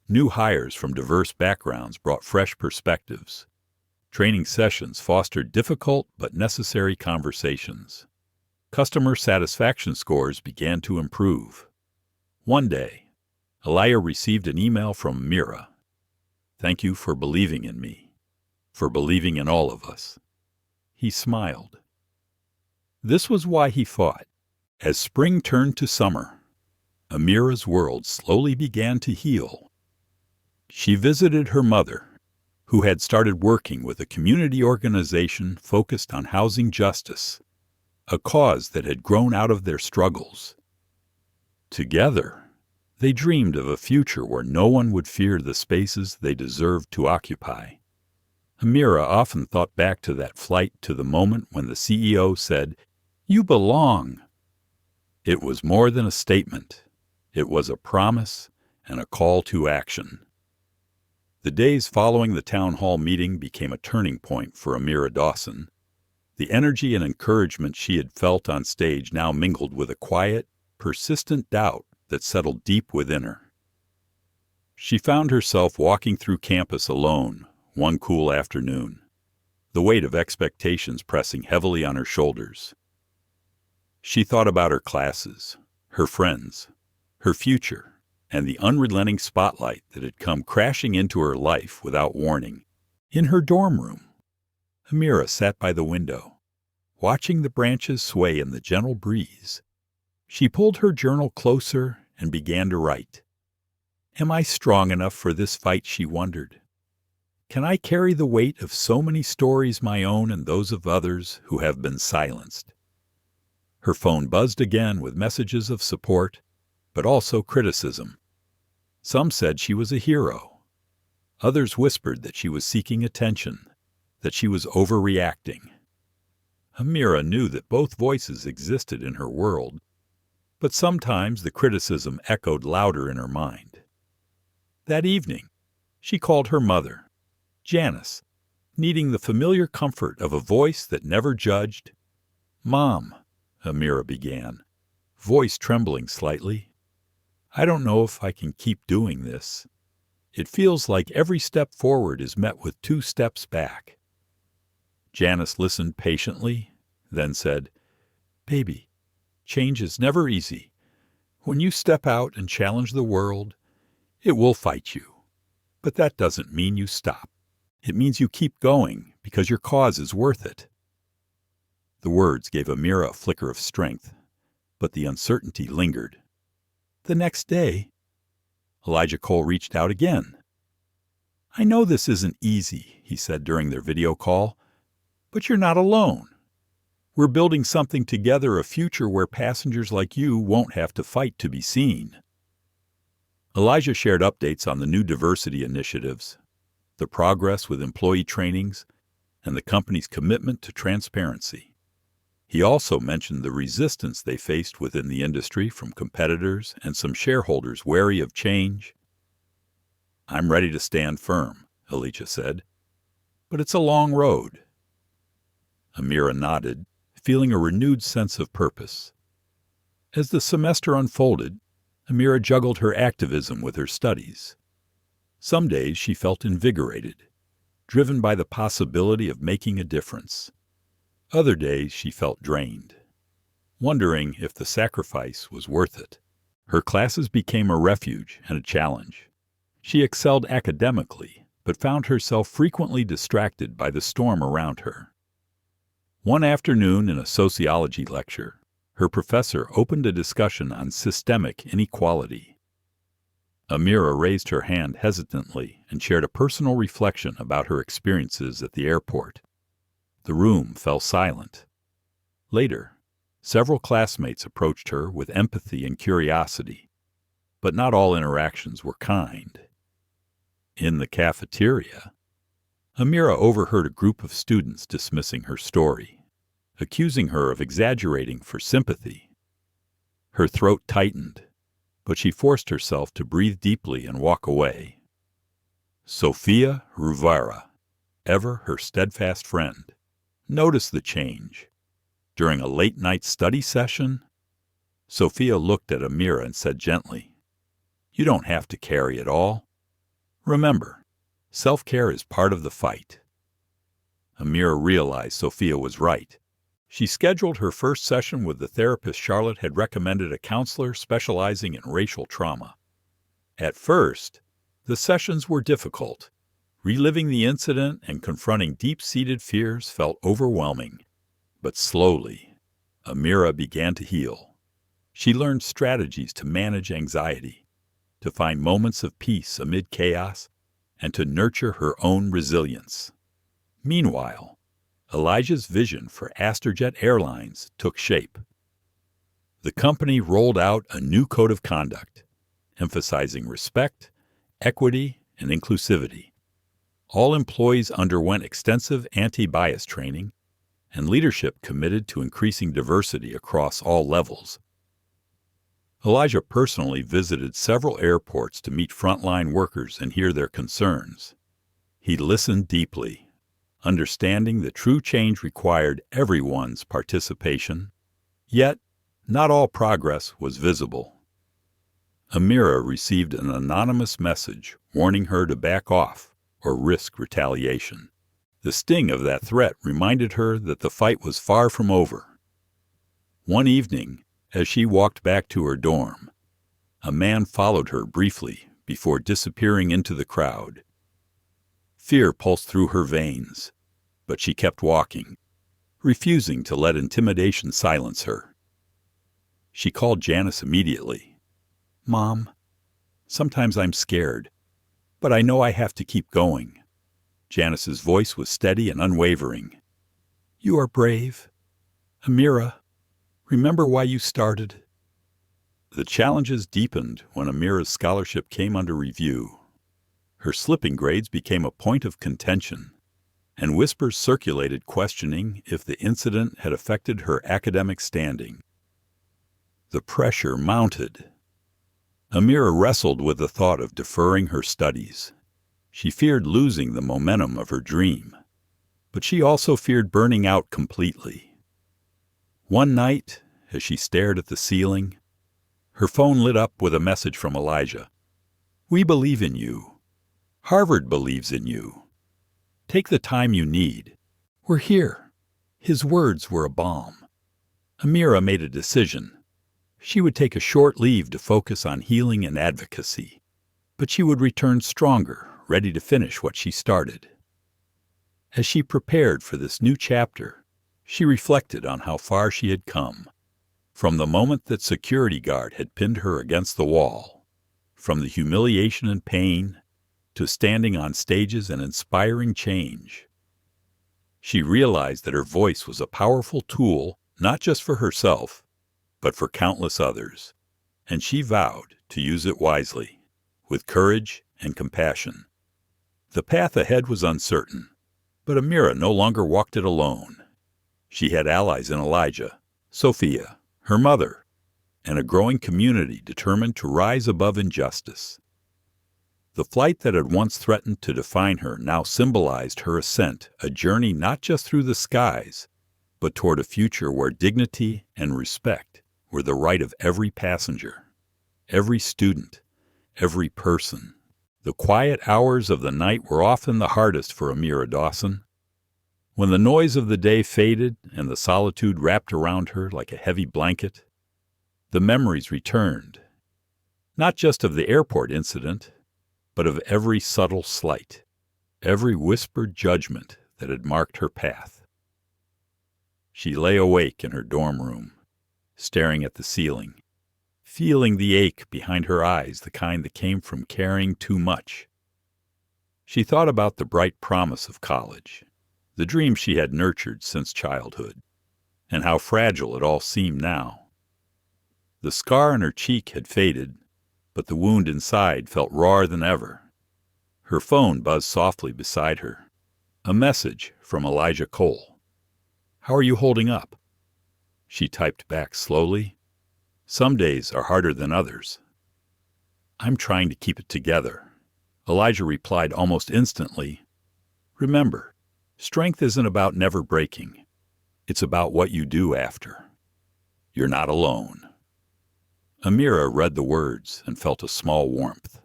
New hires from diverse backgrounds brought fresh perspectives. Training sessions fostered difficult but necessary conversations. Customer satisfaction scores began to improve. One day, Elijah received an email from Amira. "Thank you for believing in me, for believing in all of us." He smiled. This was why he fought. As spring turned to summer, Amira's world slowly began to heal. She visited her mother, who had started working with a community organization focused on housing justice, a cause that had grown out of their struggles. Together, they dreamed of a future where no one would fear the spaces they deserved to occupy. Amira often thought back to that flight, to the moment when the CEO said, "You belong." It was more than a statement. It was a promise and a call to action. The days following the town hall meeting became a turning point for Amira Dawson. The energy and encouragement she had felt on stage now mingled with a quiet, persistent doubt that settled deep within her. She found herself walking through campus alone one cool afternoon, the weight of expectations pressing heavily on her shoulders. She thought about her classes, her friends, her future, and the unrelenting spotlight that had come crashing into her life without warning. In her dorm room, Amira sat by the window, watching the branches sway in the gentle breeze. She pulled her journal closer and began to write. "Am I strong enough for this fight?" she wondered. "Can I carry the weight of so many stories, my own and those of others who have been silenced?" Her phone buzzed again with messages of support, but also criticism. Some said she was a hero. Others whispered that she was seeking attention, that she was overreacting. Amira knew that both voices existed in her world, but sometimes the criticism echoed louder in her mind. That evening, she called her mother, Janice, needing the familiar comfort of a voice that never judged. "Mom," Amira began, voice trembling slightly, "I don't know if I can keep doing this. It feels like every step forward is met with 2 steps back." Janice listened patiently, then said, "Baby, change is never easy. When you step out and challenge the world, it will fight you. But that doesn't mean you stop. It means you keep going because your cause is worth it." The words gave Amira a flicker of strength, but the uncertainty lingered. The next day, Elijah Cole reached out again. "I know this isn't easy," he said during their video call, "but you're not alone. We're building something together, a future where passengers like you won't have to fight to be seen." Elijah shared updates on the new diversity initiatives, the progress with employee trainings, and the company's commitment to transparency. He also mentioned the resistance they faced within the industry from competitors and some shareholders wary of change. "I'm ready to stand firm," Elijah said, "but it's a long road." Amira nodded, feeling a renewed sense of purpose. As the semester unfolded, Amira juggled her activism with her studies. Some days she felt invigorated, driven by the possibility of making a difference. Other days she felt drained, wondering if the sacrifice was worth it. Her classes became a refuge and a challenge. She excelled academically, but found herself frequently distracted by the storm around her. One afternoon in a sociology lecture, her professor opened a discussion on systemic inequality. Amira raised her hand hesitantly and shared a personal reflection about her experiences at the airport. The room fell silent. Later, several classmates approached her with empathy and curiosity, but not all interactions were kind. In the cafeteria, Amira overheard a group of students dismissing her story, accusing her of exaggerating for sympathy. Her throat tightened, but she forced herself to breathe deeply and walk away. Sophia Rivera, ever her steadfast friend, noticed the change. During a late-night study session, Sophia looked at Amira and said gently, "You don't have to carry it all. Remember, self-care is part of the fight." Amira realized Sophia was right. She scheduled her first session with the therapist Charlotte had recommended, a counselor specializing in racial trauma. At first, the sessions were difficult. Reliving the incident and confronting deep-seated fears felt overwhelming. But slowly, Amira began to heal. She learned strategies to manage anxiety, to find moments of peace amid chaos, and to nurture her own resilience. Meanwhile, Elijah's vision for Astrojet Airlines took shape. The company rolled out a new code of conduct, emphasizing respect, equity, and inclusivity. All employees underwent extensive anti-bias training, and leadership committed to increasing diversity across all levels. Elijah personally visited several airports to meet frontline workers and hear their concerns. He listened deeply, understanding that true change required everyone's participation, yet not all progress was visible. Amira received an anonymous message warning her to back off or risk retaliation. The sting of that threat reminded her that the fight was far from over. One evening, as she walked back to her dorm, a man followed her briefly before disappearing into the crowd. Fear pulsed through her veins, but she kept walking, refusing to let intimidation silence her. She called Janice immediately. "Mom, sometimes I'm scared, but I know I have to keep going." Janice's voice was steady and unwavering. "You are brave. Amira, Remember why you started? The challenges deepened when Amira's scholarship came under review. Her slipping grades became a point of contention, and whispers circulated questioning if the incident had affected her academic standing. The pressure mounted. Amira wrestled with the thought of deferring her studies. She feared losing the momentum of her dream, but she also feared burning out completely. One night, as she stared at the ceiling, her phone lit up with a message from Elijah. "We believe in you. Harvard believes in you. Take the time you need. We're here." His words were a balm. Amira made a decision. She would take a short leave to focus on healing and advocacy, but she would return stronger, ready to finish what she started. As she prepared for this new chapter, she reflected on how far she had come. From the moment that security guard had pinned her against the wall, from the humiliation and pain, to standing on stages and inspiring change. She realized that her voice was a powerful tool, not just for herself, but for countless others, and she vowed to use it wisely, with courage and compassion. The path ahead was uncertain, but Amira no longer walked it alone. She had allies in Elijah, Sophia, her mother, and a growing community determined to rise above injustice. The flight that had once threatened to define her now symbolized her ascent, a journey not just through the skies, but toward a future where dignity and respect were the right of every passenger, every student, every person. The quiet hours of the night were often the hardest for Amira Dawson. When the noise of the day faded and the solitude wrapped around her like a heavy blanket, the memories returned, not just of the airport incident, but of every subtle slight, every whispered judgment that had marked her path. She lay awake in her dorm room, staring at the ceiling, feeling the ache behind her eyes, the kind that came from carrying too much. She thought about the bright promise of college, the dream she had nurtured since childhood, and how fragile it all seemed now. The scar on her cheek had faded, but the wound inside felt rawer than ever. Her phone buzzed softly beside her. A message from Elijah Cole. "How are you holding up?" She typed back slowly. "Some days are harder than others." "I'm trying to keep it together." Elijah replied almost instantly. "Remember, strength isn't about never breaking. It's about what you do after. You're not alone." Amira read the words and felt a small warmth,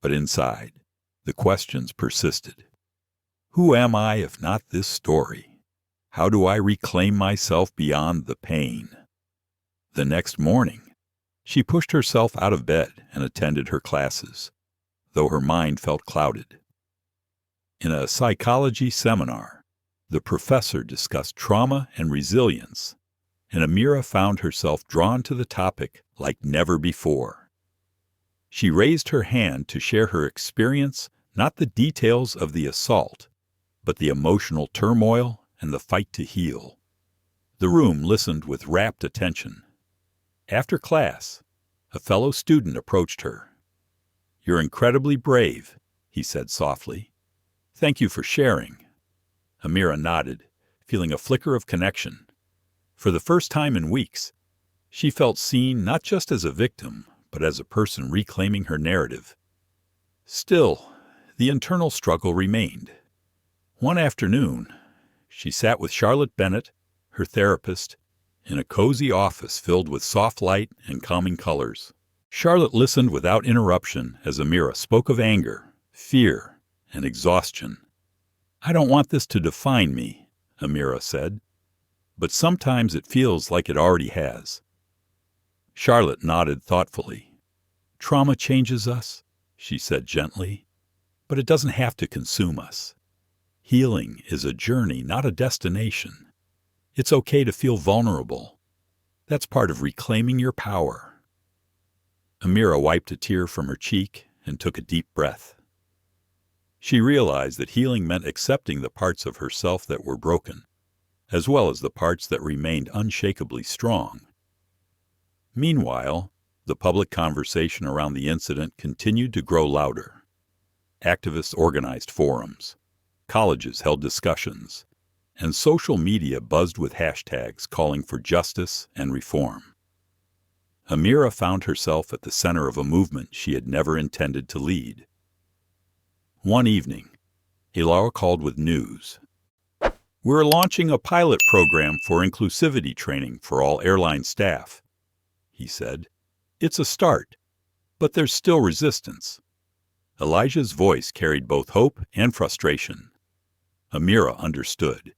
but inside, the questions persisted. Who am I if not this story? How do I reclaim myself beyond the pain? The next morning, she pushed herself out of bed and attended her classes, though her mind felt clouded. In a psychology seminar, the professor discussed trauma and resilience, and Amira found herself drawn to the topic like never before. She raised her hand to share her experience, not the details of the assault, but the emotional turmoil and the fight to heal. The room listened with rapt attention. After class, a fellow student approached her. "You're incredibly brave," he said softly. "Thank you for sharing." Amira nodded, feeling a flicker of connection. For the first time in weeks, she felt seen not just as a victim, but as a person reclaiming her narrative. Still, the internal struggle remained. One afternoon, she sat with Charlotte Bennett, her therapist, in a cozy office filled with soft light and calming colors. Charlotte listened without interruption as Amira spoke of anger, fear, and exhaustion. "I don't want this to define me," Amira said, "but sometimes it feels like it already has." Charlotte nodded thoughtfully. "Trauma changes us," she said gently, "but it doesn't have to consume us. Healing is a journey, not a destination. It's okay to feel vulnerable. That's part of reclaiming your power." Amira wiped a tear from her cheek and took a deep breath. She realized that healing meant accepting the parts of herself that were broken, as well as the parts that remained unshakably strong. Meanwhile, the public conversation around the incident continued to grow louder. Activists organized forums, colleges held discussions, and social media buzzed with hashtags calling for justice and reform. Amira found herself at the center of a movement she had never intended to lead. One evening, Laura called with news. "We're launching a pilot program for inclusivity training for all airline staff," he said. "It's a start, but there's still resistance." Elijah's voice carried both hope and frustration. Amira understood.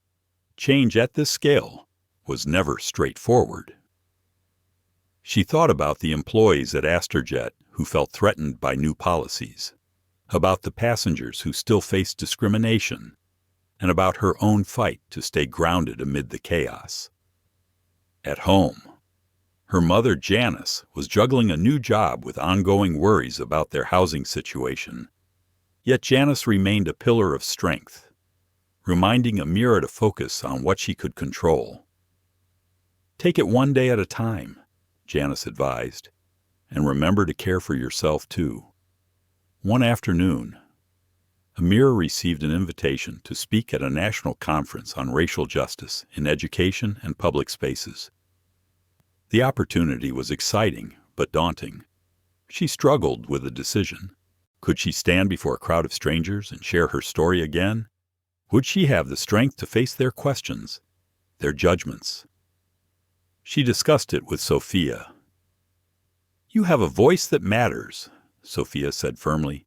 Change at this scale was never straightforward. She thought about the employees at Astrojet who felt threatened by new policies, about the passengers who still faced discrimination, and about her own fight to stay grounded amid the chaos. At home, her mother, Janice, was juggling a new job with ongoing worries about their housing situation. Yet Janice remained a pillar of strength, reminding Amira to focus on what she could control. "Take it one day at a time," Janice advised, "and remember to care for yourself too." One afternoon, Amira received an invitation to speak at a national conference on racial justice in education and public spaces. The opportunity was exciting but daunting. She struggled with a decision. Could she stand before a crowd of strangers and share her story again? Would she have the strength to face their questions, their judgments? She discussed it with Sophia. "You have a voice that matters," Sophia said firmly.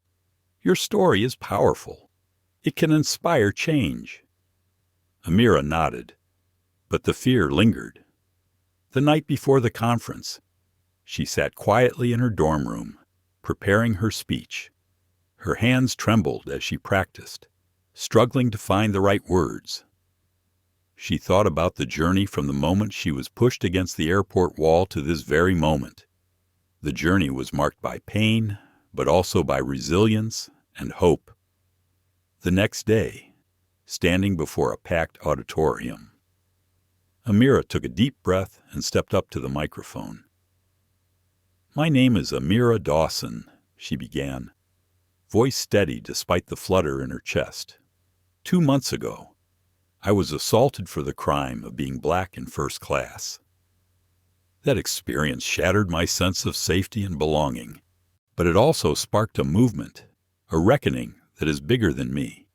"Your story is powerful. It can inspire change." Amira nodded, but the fear lingered. The night before the conference, she sat quietly in her dorm room, preparing her speech. Her hands trembled as she practiced, struggling to find the right words. She thought about the journey from the moment she was pushed against the airport wall to this very moment. The journey was marked by pain, but also by resilience and hope. The next day, standing before a packed auditorium, Amira took a deep breath and stepped up to the microphone. "My name is Amira Dawson," she began, voice steady despite the flutter in her chest. 2 months ago, I was assaulted for the crime of being black in first class. That experience shattered my sense of safety and belonging, but it also sparked a movement, a reckoning that is bigger than me.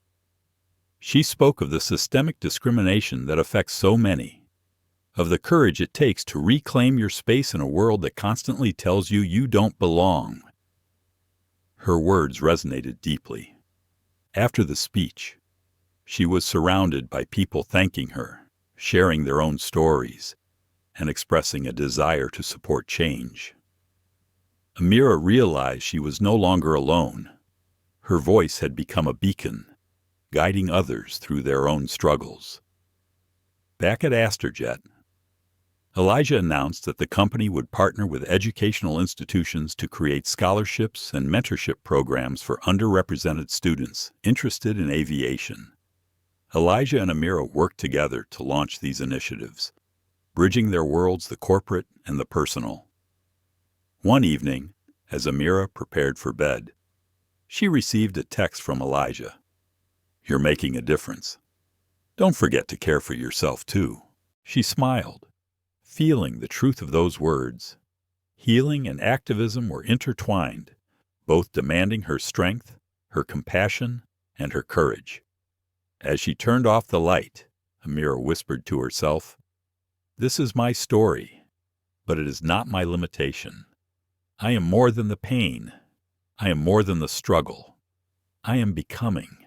She spoke of the systemic discrimination that affects so many, of the courage it takes to reclaim your space in a world that constantly tells you you don't belong. Her words resonated deeply. After the speech, she was surrounded by people thanking her, sharing their own stories, and expressing a desire to support change. Amira realized she was no longer alone. Her voice had become a beacon, guiding others through their own struggles. Back at Astrojet, Elijah announced that the company would partner with educational institutions to create scholarships and mentorship programs for underrepresented students interested in aviation. Elijah and Amira worked together to launch these initiatives, bridging their worlds, the corporate and the personal. One evening, as Amira prepared for bed, she received a text from Elijah. "You're making a difference. Don't forget to care for yourself, too." She smiled, feeling the truth of those words. Healing and activism were intertwined, both demanding her strength, her compassion, and her courage. As she turned off the light, Amira whispered to herself, "This is my story, but it is not my limitation. I am more than the pain. I am more than the struggle. I am becoming."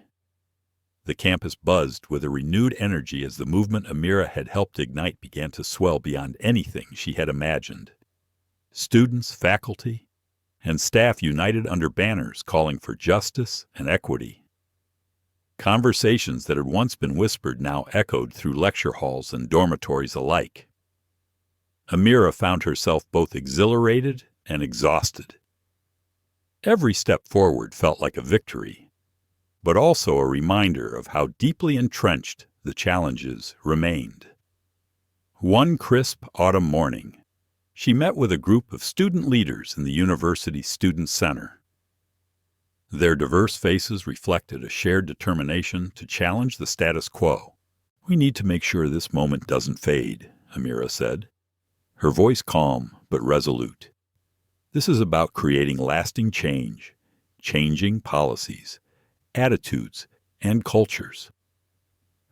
The campus buzzed with a renewed energy as the movement Amira had helped ignite began to swell beyond anything she had imagined. Students, faculty, and staff united under banners calling for justice and equity. Conversations that had once been whispered now echoed through lecture halls and dormitories alike. Amira found herself both exhilarated and exhausted. Every step forward felt like a victory, but also a reminder of how deeply entrenched the challenges remained. One crisp autumn morning, She met with a group of student leaders in the university's Student Center. Their diverse faces reflected a shared determination to challenge the status quo. "We need to make sure this moment doesn't fade," Amira said, her voice calm but resolute. "This is about creating lasting change, changing policies, attitudes, and cultures."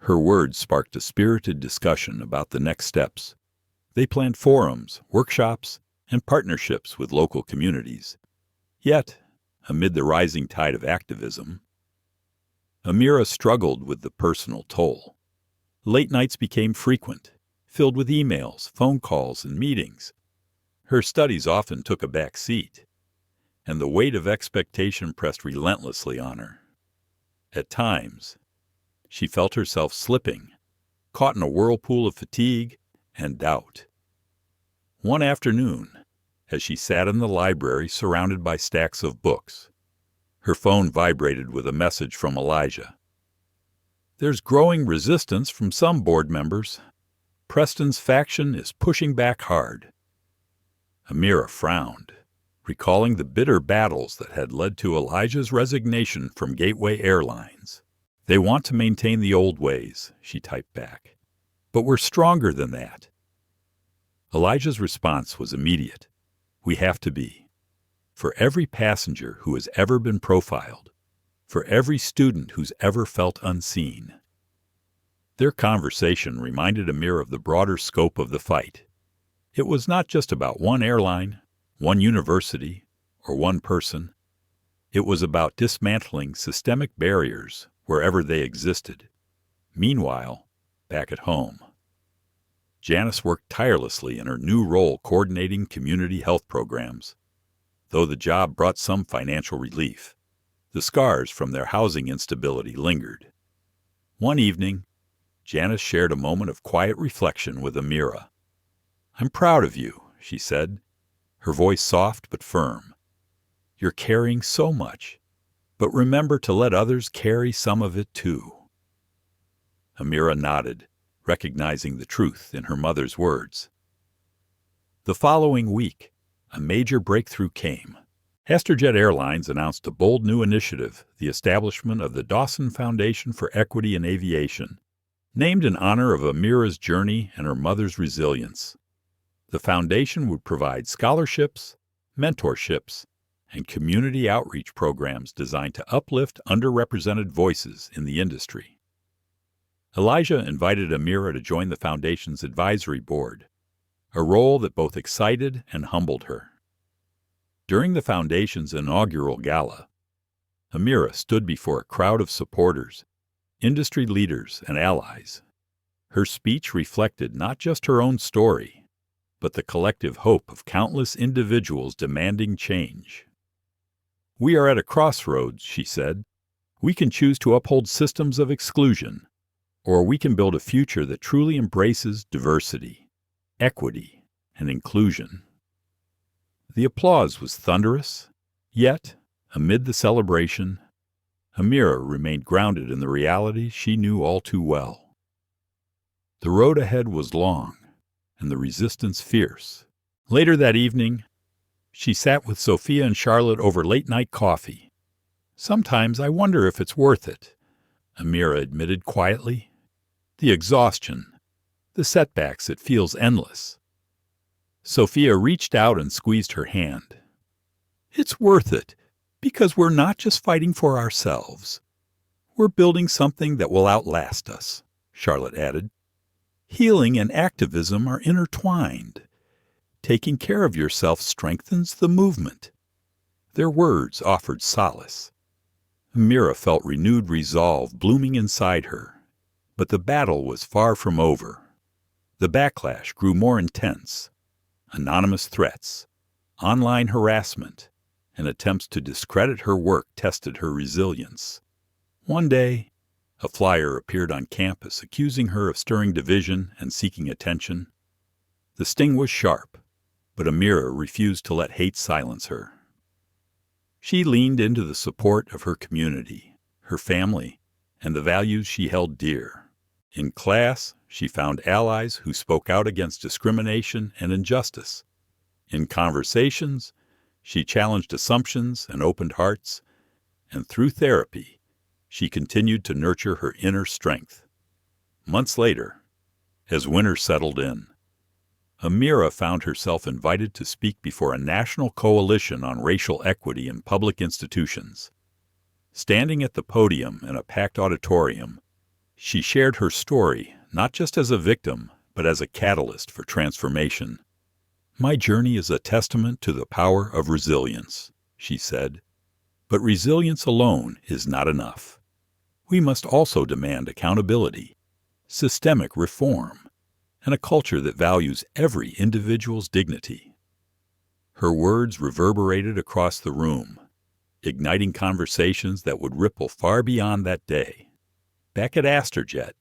Her words sparked a spirited discussion about the next steps. They planned forums, workshops, and partnerships with local communities. Yet, amid the rising tide of activism, Amira struggled with the personal toll. Late nights became frequent, filled with emails, phone calls, and meetings. Her studies often took a back seat, and the weight of expectation pressed relentlessly on her. At times, she felt herself slipping, caught in a whirlpool of fatigue and doubt. One afternoon, as she sat in the library surrounded by stacks of books, her phone vibrated with a message from Elijah. "There's growing resistance from some board members. Preston's faction is pushing back hard." Amira frowned, recalling the bitter battles that had led to Elijah's resignation from Gateway Airlines. "They want to maintain the old ways," she typed back. "But we're stronger than that." Elijah's response was immediate. "We have to be. For every passenger who has ever been profiled, for every student who's ever felt unseen." Their conversation reminded Amir of the broader scope of the fight. It was not just about one airline, one university, or one person. It was about dismantling systemic barriers wherever they existed. Meanwhile, back at home, Janice worked tirelessly in her new role coordinating community health programs. Though the job brought some financial relief, the scars from their housing instability lingered. One evening, Janice shared a moment of quiet reflection with Amira. "I'm proud of you," she said, her voice soft but firm. "You're carrying so much, but remember to let others carry some of it too." Amira nodded, recognizing the truth in her mother's words. The following week, a major breakthrough came. Asterjet Airlines announced a bold new initiative, the establishment of the Dawson Foundation for Equity in Aviation, named in honor of Amira's journey and her mother's resilience. The foundation would provide scholarships, mentorships, and community outreach programs designed to uplift underrepresented voices in the industry. Elijah invited Amira to join the foundation's advisory board, a role that both excited and humbled her. During the foundation's inaugural gala, Amira stood before a crowd of supporters, industry leaders, and allies. Her speech reflected not just her own story, but the collective hope of countless individuals demanding change. "We are at a crossroads," she said. "We can choose to uphold systems of exclusion, or we can build a future that truly embraces diversity, equity, and inclusion." The applause was thunderous, yet, amid the celebration, Amira remained grounded in the reality she knew all too well. The road ahead was long, and the resistance fierce. Later that evening, she sat with Sophia and Charlotte over late-night coffee. "Sometimes I wonder if it's worth it," Amira admitted quietly. "The exhaustion, the setbacks, it feels endless." Sophia reached out and squeezed her hand. "It's worth it, because we're not just fighting for ourselves. We're building something that will outlast us," Charlotte added. "Healing and activism are intertwined. Taking care of yourself strengthens the movement." Their words offered solace. Amira felt renewed resolve blooming inside her. But the battle was far from over. The backlash grew more intense. Anonymous threats, online harassment, and attempts to discredit her work tested her resilience. One day, a flyer appeared on campus accusing her of stirring division and seeking attention. The sting was sharp, but Amira refused to let hate silence her. She leaned into the support of her community, her family, and the values she held dear. In class, she found allies who spoke out against discrimination and injustice. In conversations, she challenged assumptions and opened hearts, and through therapy, she continued to nurture her inner strength. Months later, as winter settled in, Amira found herself invited to speak before a national coalition on racial equity in public institutions. Standing at the podium in a packed auditorium, she shared her story not just as a victim, but as a catalyst for transformation. "My journey is a testament to the power of resilience," she said. "But resilience alone is not enough. We must also demand accountability, systemic reform, and a culture that values every individual's dignity." Her words reverberated across the room, igniting conversations that would ripple far beyond that day. Back at Astrojet,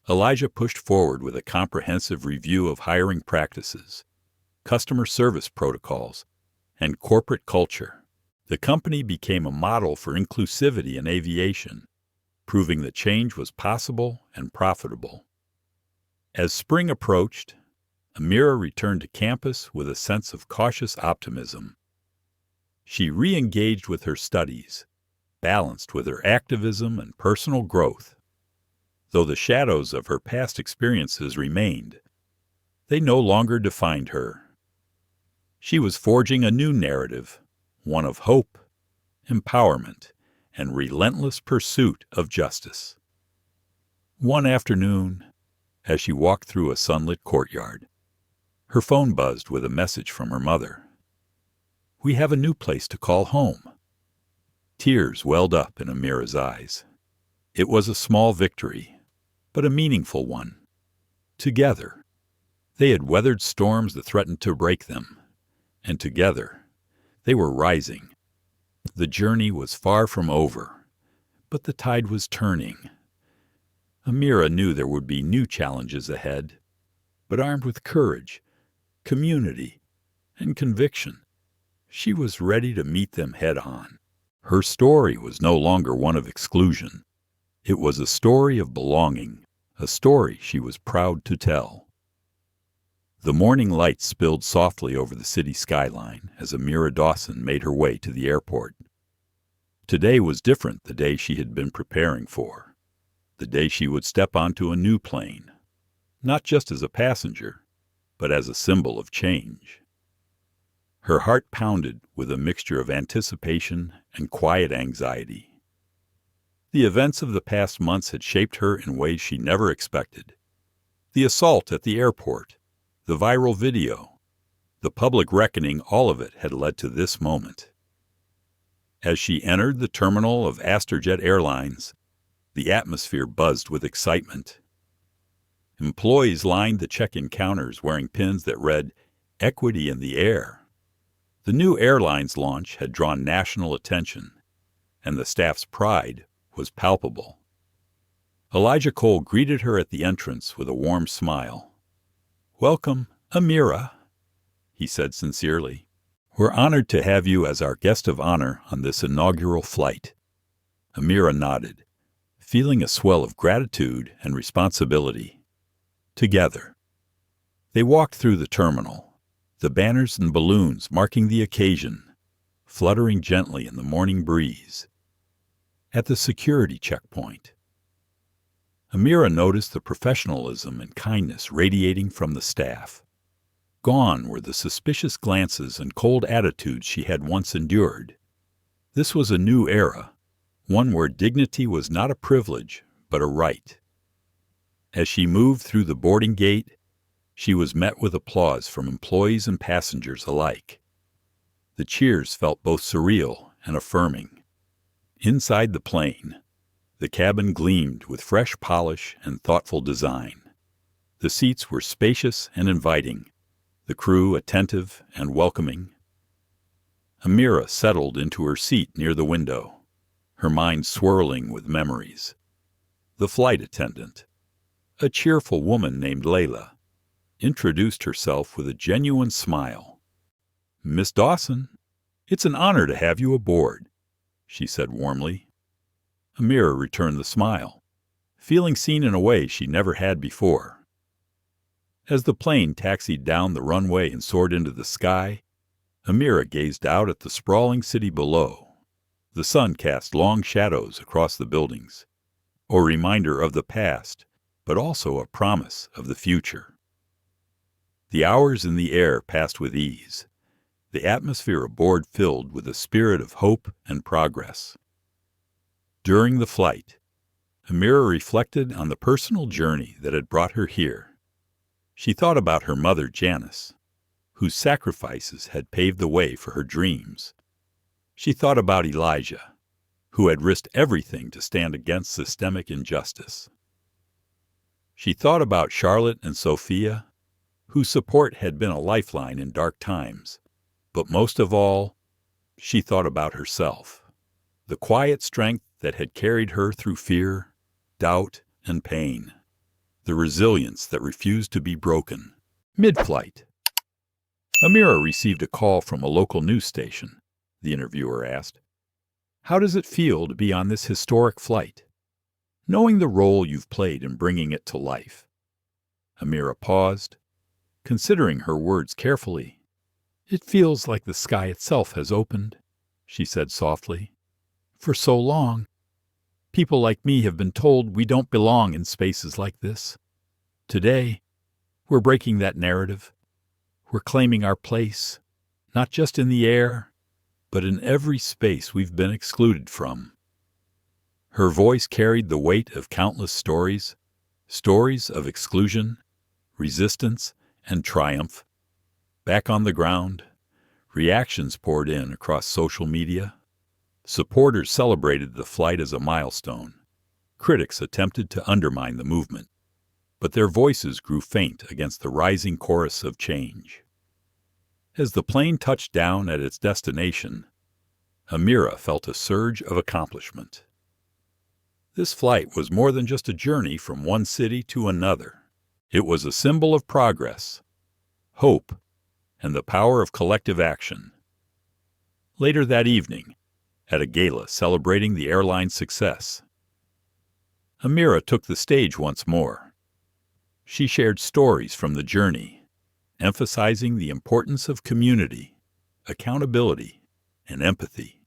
Elijah pushed forward with a comprehensive review of hiring practices, customer service protocols, and corporate culture. The company became a model for inclusivity in aviation, proving that change was possible and profitable. As spring approached, Amira returned to campus with a sense of cautious optimism. She re-engaged with her studies, balanced with her activism and personal growth. Though the shadows of her past experiences remained, they no longer defined her. She was forging a new narrative, one of hope, empowerment, and relentless pursuit of justice. One afternoon, as she walked through a sunlit courtyard, her phone buzzed with a message from her mother. "We have a new place to call home." Tears welled up in Amira's eyes. It was a small victory, but a meaningful one. Together, they had weathered storms that threatened to break them, and together, they were rising. The journey was far from over, but the tide was turning. Amira knew there would be new challenges ahead, but armed with courage, community, and conviction, she was ready to meet them head-on. Her story was no longer one of exclusion. It was a story of belonging, a story she was proud to tell. The morning light spilled softly over the city skyline as Amira Dawson made her way to the airport. Today was different the day she had been preparing for, the day she would step onto a new plane, not just as a passenger, but as a symbol of change. Her heart pounded with a mixture of anticipation and quiet anxiety. The events of the past months had shaped her in ways she never expected. The assault at the airport, the viral video, the public reckoning, all of it had led to this moment. As she entered the terminal of Astrojet Airlines, the atmosphere buzzed with excitement. Employees lined the check-in counters wearing pins that read, "Equity in the Air." The new airline's launch had drawn national attention, and the staff's pride was palpable. Elijah Cole greeted her at the entrance with a warm smile. "Welcome, Amira," he said sincerely. "We're honored to have you as our guest of honor on this inaugural flight." Amira nodded, feeling a swell of gratitude and responsibility. Together, they walked through the terminal, the banners and balloons marking the occasion, fluttering gently in the morning breeze. At the security checkpoint, Amira noticed the professionalism and kindness radiating from the staff. Gone were the suspicious glances and cold attitudes she had once endured. This was a new era, one where dignity was not a privilege, but a right. As she moved through the boarding gate, she was met with applause from employees and passengers alike. The cheers felt both surreal and affirming. Inside the plane, the cabin gleamed with fresh polish and thoughtful design. The seats were spacious and inviting, the crew attentive and welcoming. Amira settled into her seat near the window, her mind swirling with memories. The flight attendant, a cheerful woman named Layla, introduced herself with a genuine smile. "Miss Dawson, it's an honor to have you aboard," she said warmly. Amira returned the smile, feeling seen in a way she never had before. As the plane taxied down the runway and soared into the sky, Amira gazed out at the sprawling city below. The sun cast long shadows across the buildings, a reminder of the past, but also a promise of the future. The hours in the air passed with ease, the atmosphere aboard filled with a spirit of hope and progress. During the flight, Amira reflected on the personal journey that had brought her here. She thought about her mother, Janice, whose sacrifices had paved the way for her dreams. She thought about Elijah, who had risked everything to stand against systemic injustice. She thought about Charlotte and Sophia, whose support had been a lifeline in dark times. But most of all, she thought about herself, the quiet strength that had carried her through fear, doubt, and pain, the resilience that refused to be broken. Mid-flight, Amira received a call from a local news station. The interviewer asked, "How does it feel to be on this historic flight, knowing the role you've played in bringing it to life?" Amira paused, considering her words carefully. "It feels like the sky itself has opened," she said softly. "For so long, people like me have been told we don't belong in spaces like this. Today, we're breaking that narrative. We're claiming our place, not just in the air, but in every space we've been excluded from." Her voice carried the weight of countless stories of exclusion, resistance, and triumph. Back on the ground, reactions poured in across social media. Supporters celebrated the flight as a milestone. Critics attempted to undermine the movement, but their voices grew faint against the rising chorus of change. As the plane touched down at its destination, Amira felt a surge of accomplishment. This flight was more than just a journey from one city to another. It was a symbol of progress, hope, and the power of collective action. Later that evening, at a gala celebrating the airline's success, Amira took the stage once more. She shared stories from the journey, emphasizing the importance of community, accountability, and empathy.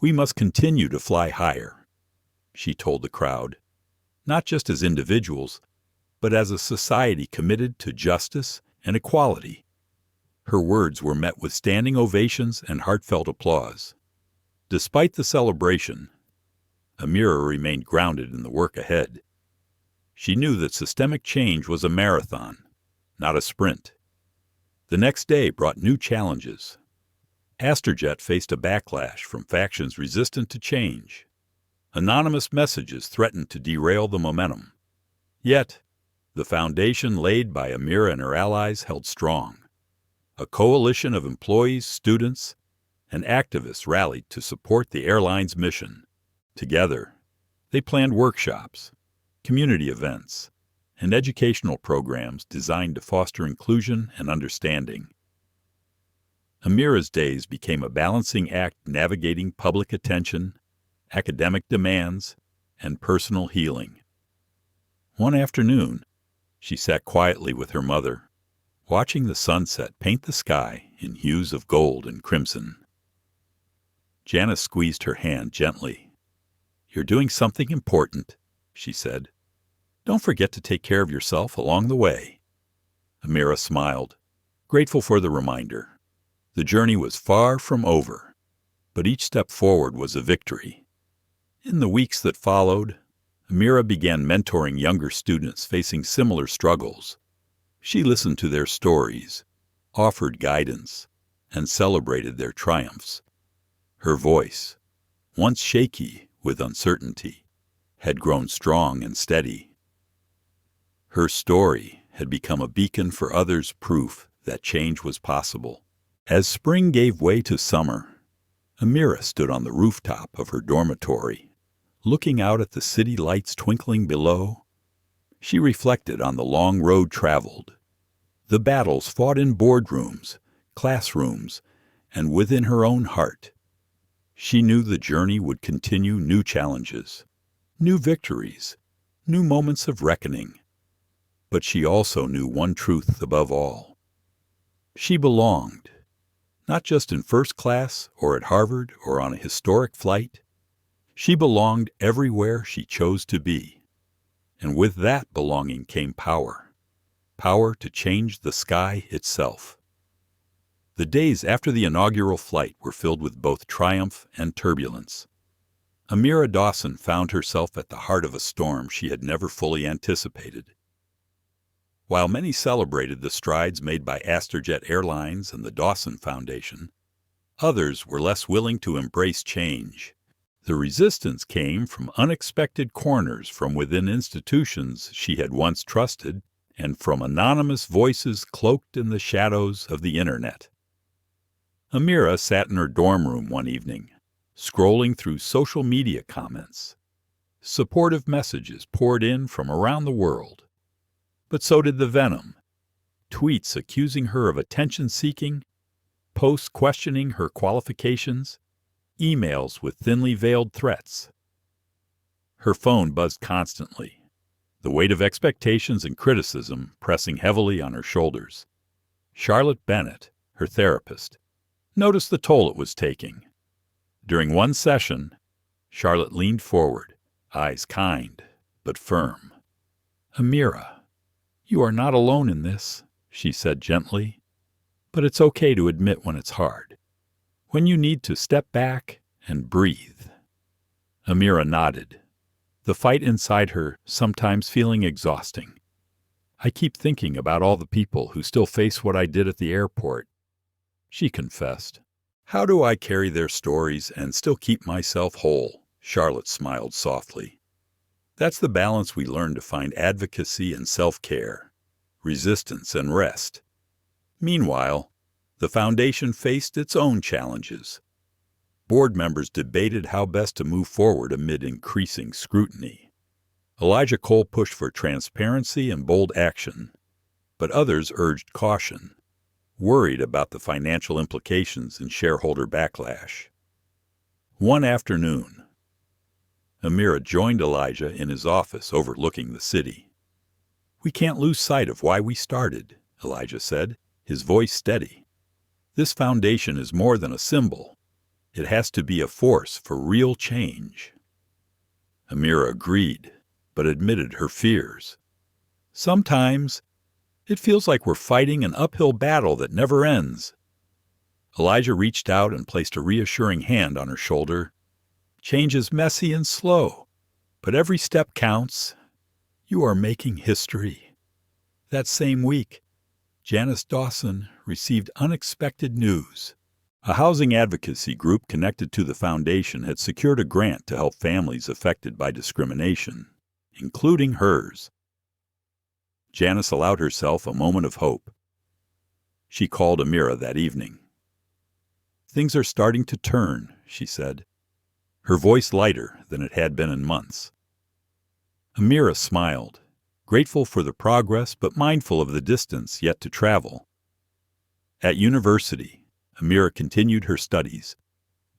"We must continue to fly higher," she told the crowd, "not just as individuals, but as a society committed to justice and equality." Her words were met with standing ovations and heartfelt applause. Despite the celebration, Amira remained grounded in the work ahead. She knew that systemic change was a marathon, not a sprint. The next day brought new challenges. Astrojet faced a backlash from factions resistant to change. Anonymous messages threatened to derail the momentum. Yet, the foundation laid by Amira and her allies held strong. A coalition of employees, students, and activists rallied to support the airline's mission. Together, they planned workshops, community events, and educational programs designed to foster inclusion and understanding. Amira's days became a balancing act navigating public attention, academic demands, and personal healing. One afternoon, she sat quietly with her mother, watching the sunset paint the sky in hues of gold and crimson. Janice squeezed her hand gently. "You're doing something important," she said. "Don't forget to take care of yourself along the way." Amira smiled, grateful for the reminder. The journey was far from over, but each step forward was a victory. In the weeks that followed, Amira began mentoring younger students facing similar struggles. She listened to their stories, offered guidance, and celebrated their triumphs. Her voice, once shaky with uncertainty, had grown strong and steady. Her story had become a beacon for others, proof that change was possible. As spring gave way to summer, Amira stood on the rooftop of her dormitory, looking out at the city lights twinkling below. She reflected on the long road traveled, the battles fought in boardrooms, classrooms, and within her own heart. She knew the journey would continue new challenges, new victories, new moments of reckoning. But she also knew one truth above all. She belonged, not just in first class or at Harvard or on a historic flight. She belonged everywhere she chose to be. And with that belonging came power. Power to change the sky itself. The days after the inaugural flight were filled with both triumph and turbulence. Amira Dawson found herself at the heart of a storm she had never fully anticipated. While many celebrated the strides made by Astrojet Airlines and the Dawson Foundation, others were less willing to embrace change. The resistance came from unexpected corners from within institutions she had once trusted and from anonymous voices cloaked in the shadows of the internet. Amira sat in her dorm room one evening, scrolling through social media comments. Supportive messages poured in from around the world. But so did the venom. Tweets accusing her of attention-seeking, posts questioning her qualifications, emails with thinly veiled threats. Her phone buzzed constantly, the weight of expectations and criticism pressing heavily on her shoulders. Charlotte Bennett, her therapist, noticed the toll it was taking. During one session, Charlotte leaned forward, eyes kind but firm. "Amira, you are not alone in this," she said gently, "but it's okay to admit when it's hard, when you need to step back and breathe." Amira nodded, the fight inside her sometimes feeling exhausting. "I keep thinking about all the people who still face what I did at the airport," she confessed. "How do I carry their stories and still keep myself whole?" Charlotte smiled softly. "That's the balance we learn to find: advocacy and self-care, resistance and rest." Meanwhile, the foundation faced its own challenges. Board members debated how best to move forward amid increasing scrutiny. Elijah Cole pushed for transparency and bold action, but others urged caution, worried about the financial implications and shareholder backlash. One afternoon, Amira joined Elijah in his office overlooking the city. "We can't lose sight of why we started," Elijah said, his voice steady. "This foundation is more than a symbol. It has to be a force for real change." Amira agreed, but admitted her fears. "Sometimes it feels like we're fighting an uphill battle that never ends." Elijah reached out and placed a reassuring hand on her shoulder. "Change is messy and slow, but every step counts. You are making history." That same week, Janice Dawson received unexpected news. A housing advocacy group connected to the foundation had secured a grant to help families affected by discrimination, including hers. Janice allowed herself a moment of hope. She called Amira that evening. "Things are starting to turn," she said, her voice lighter than it had been in months. Amira smiled, grateful for the progress but mindful of the distance yet to travel. At university, Amira continued her studies,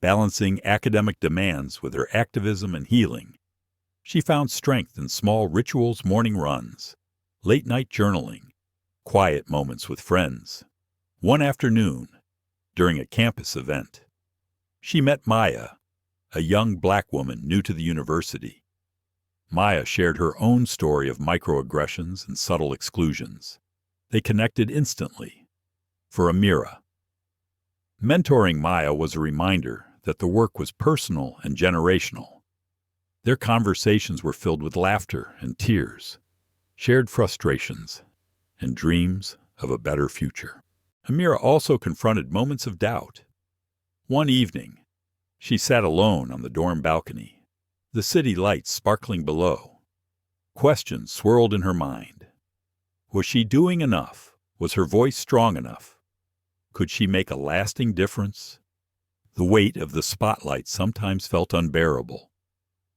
balancing academic demands with her activism and healing. She found strength in small rituals, morning runs, late-night journaling, quiet moments with friends. One afternoon, during a campus event, she met Maya, a young black woman new to the university. Maya shared her own story of microaggressions and subtle exclusions. They connected instantly. For Amira, mentoring Maya was a reminder that the work was personal and generational. Their conversations were filled with laughter and tears, shared frustrations, and dreams of a better future. Amira also confronted moments of doubt. One evening, she sat alone on the dorm balcony, the city lights sparkling below. Questions swirled in her mind. Was she doing enough? Was her voice strong enough? Could she make a lasting difference? The weight of the spotlight sometimes felt unbearable.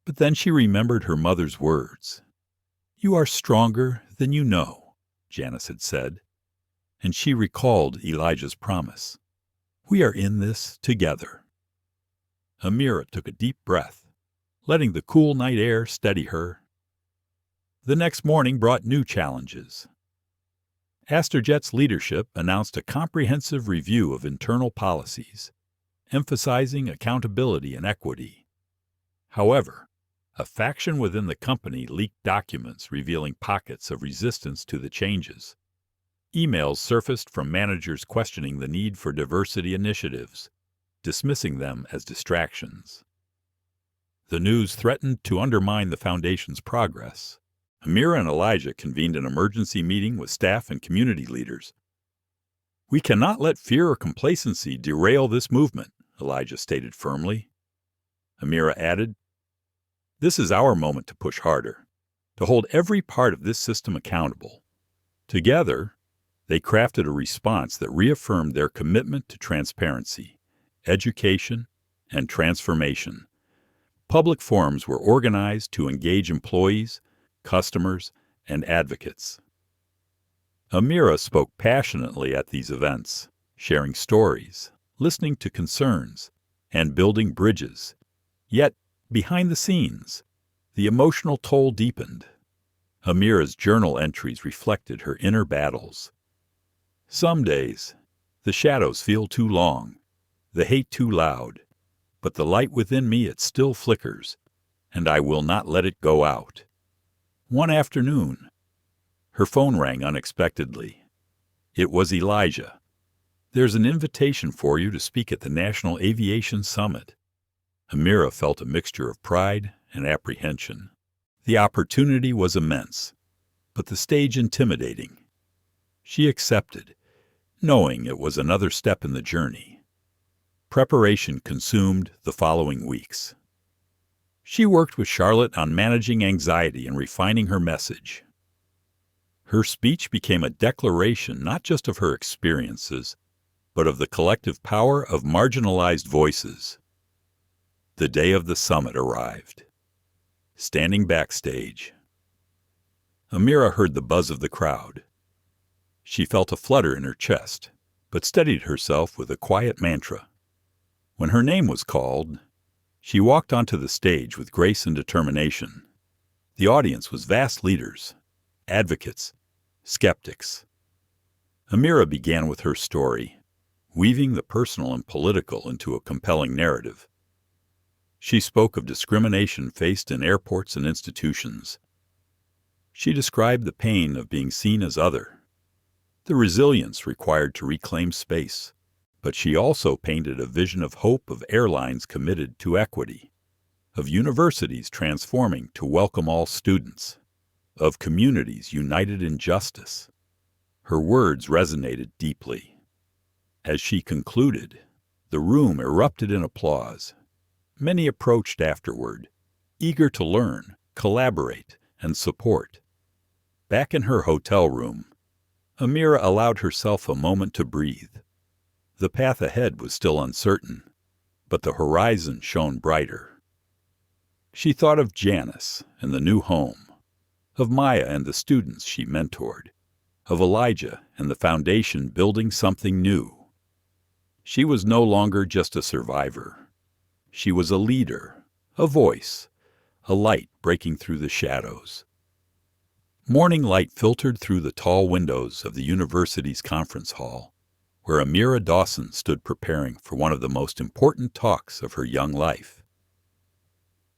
But then she remembered her mother's words. "You are stronger than you know," Janice had said. And she recalled Elijah's promise. "We are in this together." Amira took a deep breath, letting the cool night air steady her. The next morning brought new challenges. Astrojet's leadership announced a comprehensive review of internal policies, emphasizing accountability and equity. However, a faction within the company leaked documents revealing pockets of resistance to the changes. Emails surfaced from managers questioning the need for diversity initiatives, dismissing them as distractions. The news threatened to undermine the foundation's progress. Amira and Elijah convened an emergency meeting with staff and community leaders. "We cannot let fear or complacency derail this movement," Elijah stated firmly. Amira added, "This is our moment to push harder, to hold every part of this system accountable." Together, they crafted a response that reaffirmed their commitment to transparency, education, and transformation. Public forums were organized to engage employees, customers, and advocates. Amira spoke passionately at these events, sharing stories, listening to concerns, and building bridges. Yet, behind the scenes, the emotional toll deepened. Amira's journal entries reflected her inner battles. "Some days, the shadows feel too long, the hate too loud, but the light within me, it still flickers, and I will not let it go out." One afternoon, her phone rang unexpectedly. It was Elijah. "There's an invitation for you to speak at the National Aviation Summit." Amira felt a mixture of pride and apprehension. The opportunity was immense, but the stage intimidating. She accepted, knowing it was another step in the journey. Preparation consumed the following weeks. She worked with Charlotte on managing anxiety and refining her message. Her speech became a declaration not just of her experiences, but of the collective power of marginalized voices. The day of the summit arrived. Standing backstage, Amira heard the buzz of the crowd. She felt a flutter in her chest, but steadied herself with a quiet mantra. When her name was called, she walked onto the stage with grace and determination. The audience was vast leaders, advocates, skeptics. Amira began with her story, weaving the personal and political into a compelling narrative. She spoke of discrimination faced in airports and institutions. She described the pain of being seen as other, the resilience required to reclaim space. But she also painted a vision of hope, of airlines committed to equity, of universities transforming to welcome all students, of communities united in justice. Her words resonated deeply. As she concluded, the room erupted in applause. Many approached afterward, eager to learn, collaborate, and support. Back in her hotel room, Amira allowed herself a moment to breathe. The path ahead was still uncertain, but the horizon shone brighter. She thought of Janice and the new home, of Maya and the students she mentored, of Elijah and the foundation building something new. She was no longer just a survivor. She was a leader, a voice, a light breaking through the shadows. Morning light filtered through the tall windows of the university's conference hall, where Amira Dawson stood preparing for one of the most important talks of her young life.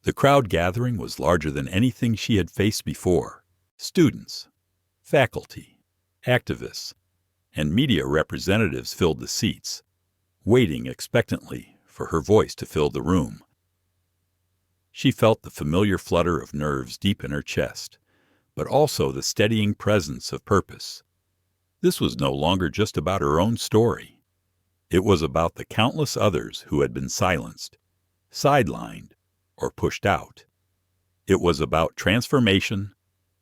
The crowd gathering was larger than anything she had faced before. Students, faculty, activists, and media representatives filled the seats, waiting expectantly for her voice to fill the room. She felt the familiar flutter of nerves deep in her chest, but also the steadying presence of purpose. This was no longer just about her own story. It was about the countless others who had been silenced, sidelined, or pushed out. It was about transformation,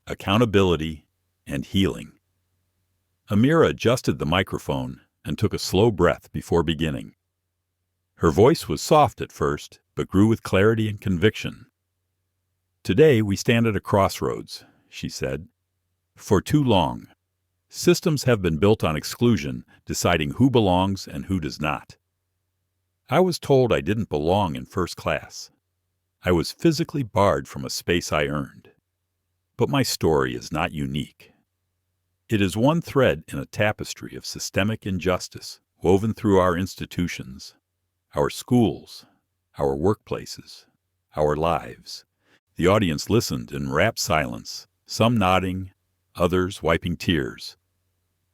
accountability, and healing. Amira adjusted the microphone and took a slow breath before beginning. Her voice was soft at first, but grew with clarity and conviction. "Today we stand at a crossroads," she said. "For too long, systems have been built on exclusion, deciding who belongs and who does not. I was told I didn't belong in first class. I was physically barred from a space I earned. But my story is not unique. It is one thread in a tapestry of systemic injustice woven through our institutions, our schools, our workplaces, our lives. The audience listened in rapt silence, some nodding, others wiping tears.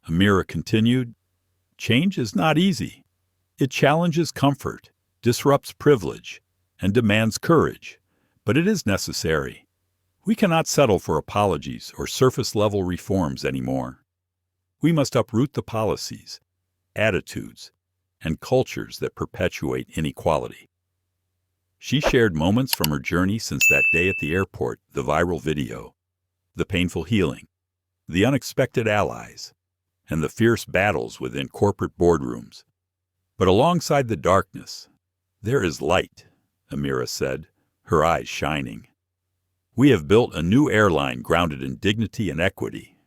Amira continued, "Change is not easy. It challenges comfort, disrupts privilege, and demands courage, but it is necessary. We cannot settle for apologies or surface-level reforms anymore. We must uproot the policies, attitudes, and cultures that perpetuate inequality." She shared moments from her journey since that day at the airport, the viral video, the painful healing, the unexpected allies, and the fierce battles within corporate boardrooms. But alongside the darkness, there is light, Amira said, her eyes shining. We have built a new airline grounded in dignity and equity.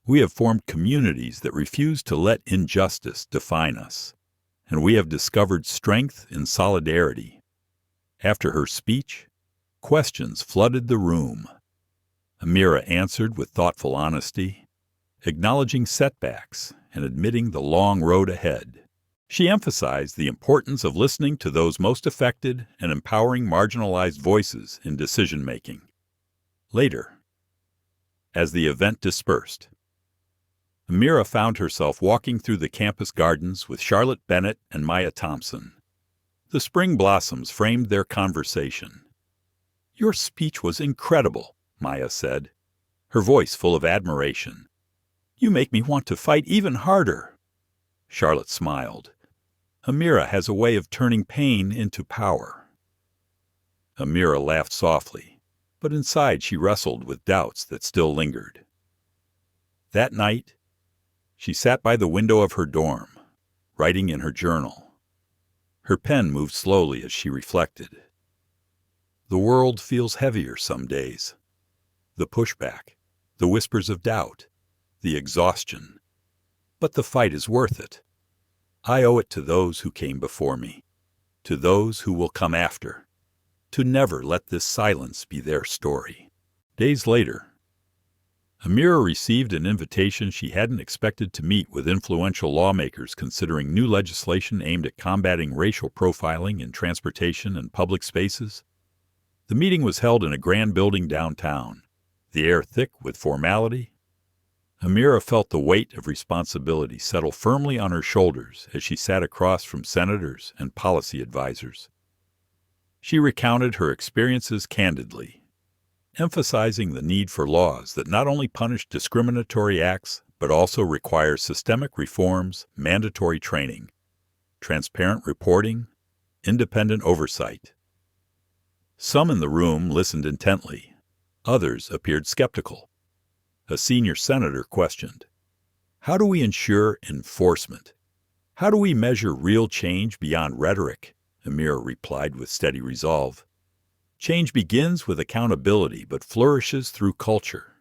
We have formed communities that refuse to let injustice define us. And we have discovered strength in solidarity. After her speech, questions flooded the room. Amira answered with thoughtful honesty, acknowledging setbacks and admitting the long road ahead. She emphasized the importance of listening to those most affected and empowering marginalized voices in decision-making. Later, as the event dispersed, Amira found herself walking through the campus gardens with Charlotte Bennett and Maya Thompson. The spring blossoms framed their conversation. "Your speech was incredible," Maya said, her voice full of admiration. "You make me want to fight even harder." Charlotte smiled. "Amira has a way of turning pain into power." Amira laughed softly, but inside she wrestled with doubts that still lingered. That night, she sat by the window of her dorm, writing in her journal. Her pen moved slowly as she reflected. The world feels heavier some days. The pushback, the whispers of doubt, the exhaustion. But the fight is worth it. I owe it to those who came before me, to those who will come after, to never let this silence be their story. Days later, Amira received an invitation she hadn't expected to meet with influential lawmakers considering new legislation aimed at combating racial profiling in transportation and public spaces. The meeting was held in a grand building downtown, the air thick with formality. Amira felt the weight of responsibility settle firmly on her shoulders as she sat across from senators and policy advisors. She recounted her experiences candidly, emphasizing the need for laws that not only punish discriminatory acts, but also require systemic reforms, mandatory training, transparent reporting, independent oversight. Some in the room listened intently. Others appeared skeptical. A senior senator questioned, "How do we ensure enforcement? How do we measure real change beyond rhetoric?" Amira replied with steady resolve. Change begins with accountability but flourishes through culture.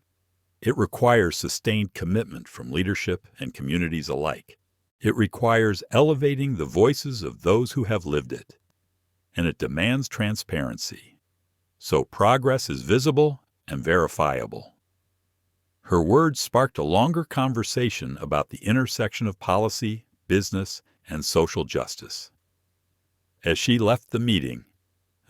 It requires sustained commitment from leadership and communities alike. It requires elevating the voices of those who have lived it. And it demands transparency, so progress is visible and verifiable. Her words sparked a longer conversation about the intersection of policy, business, and social justice. As she left the meeting,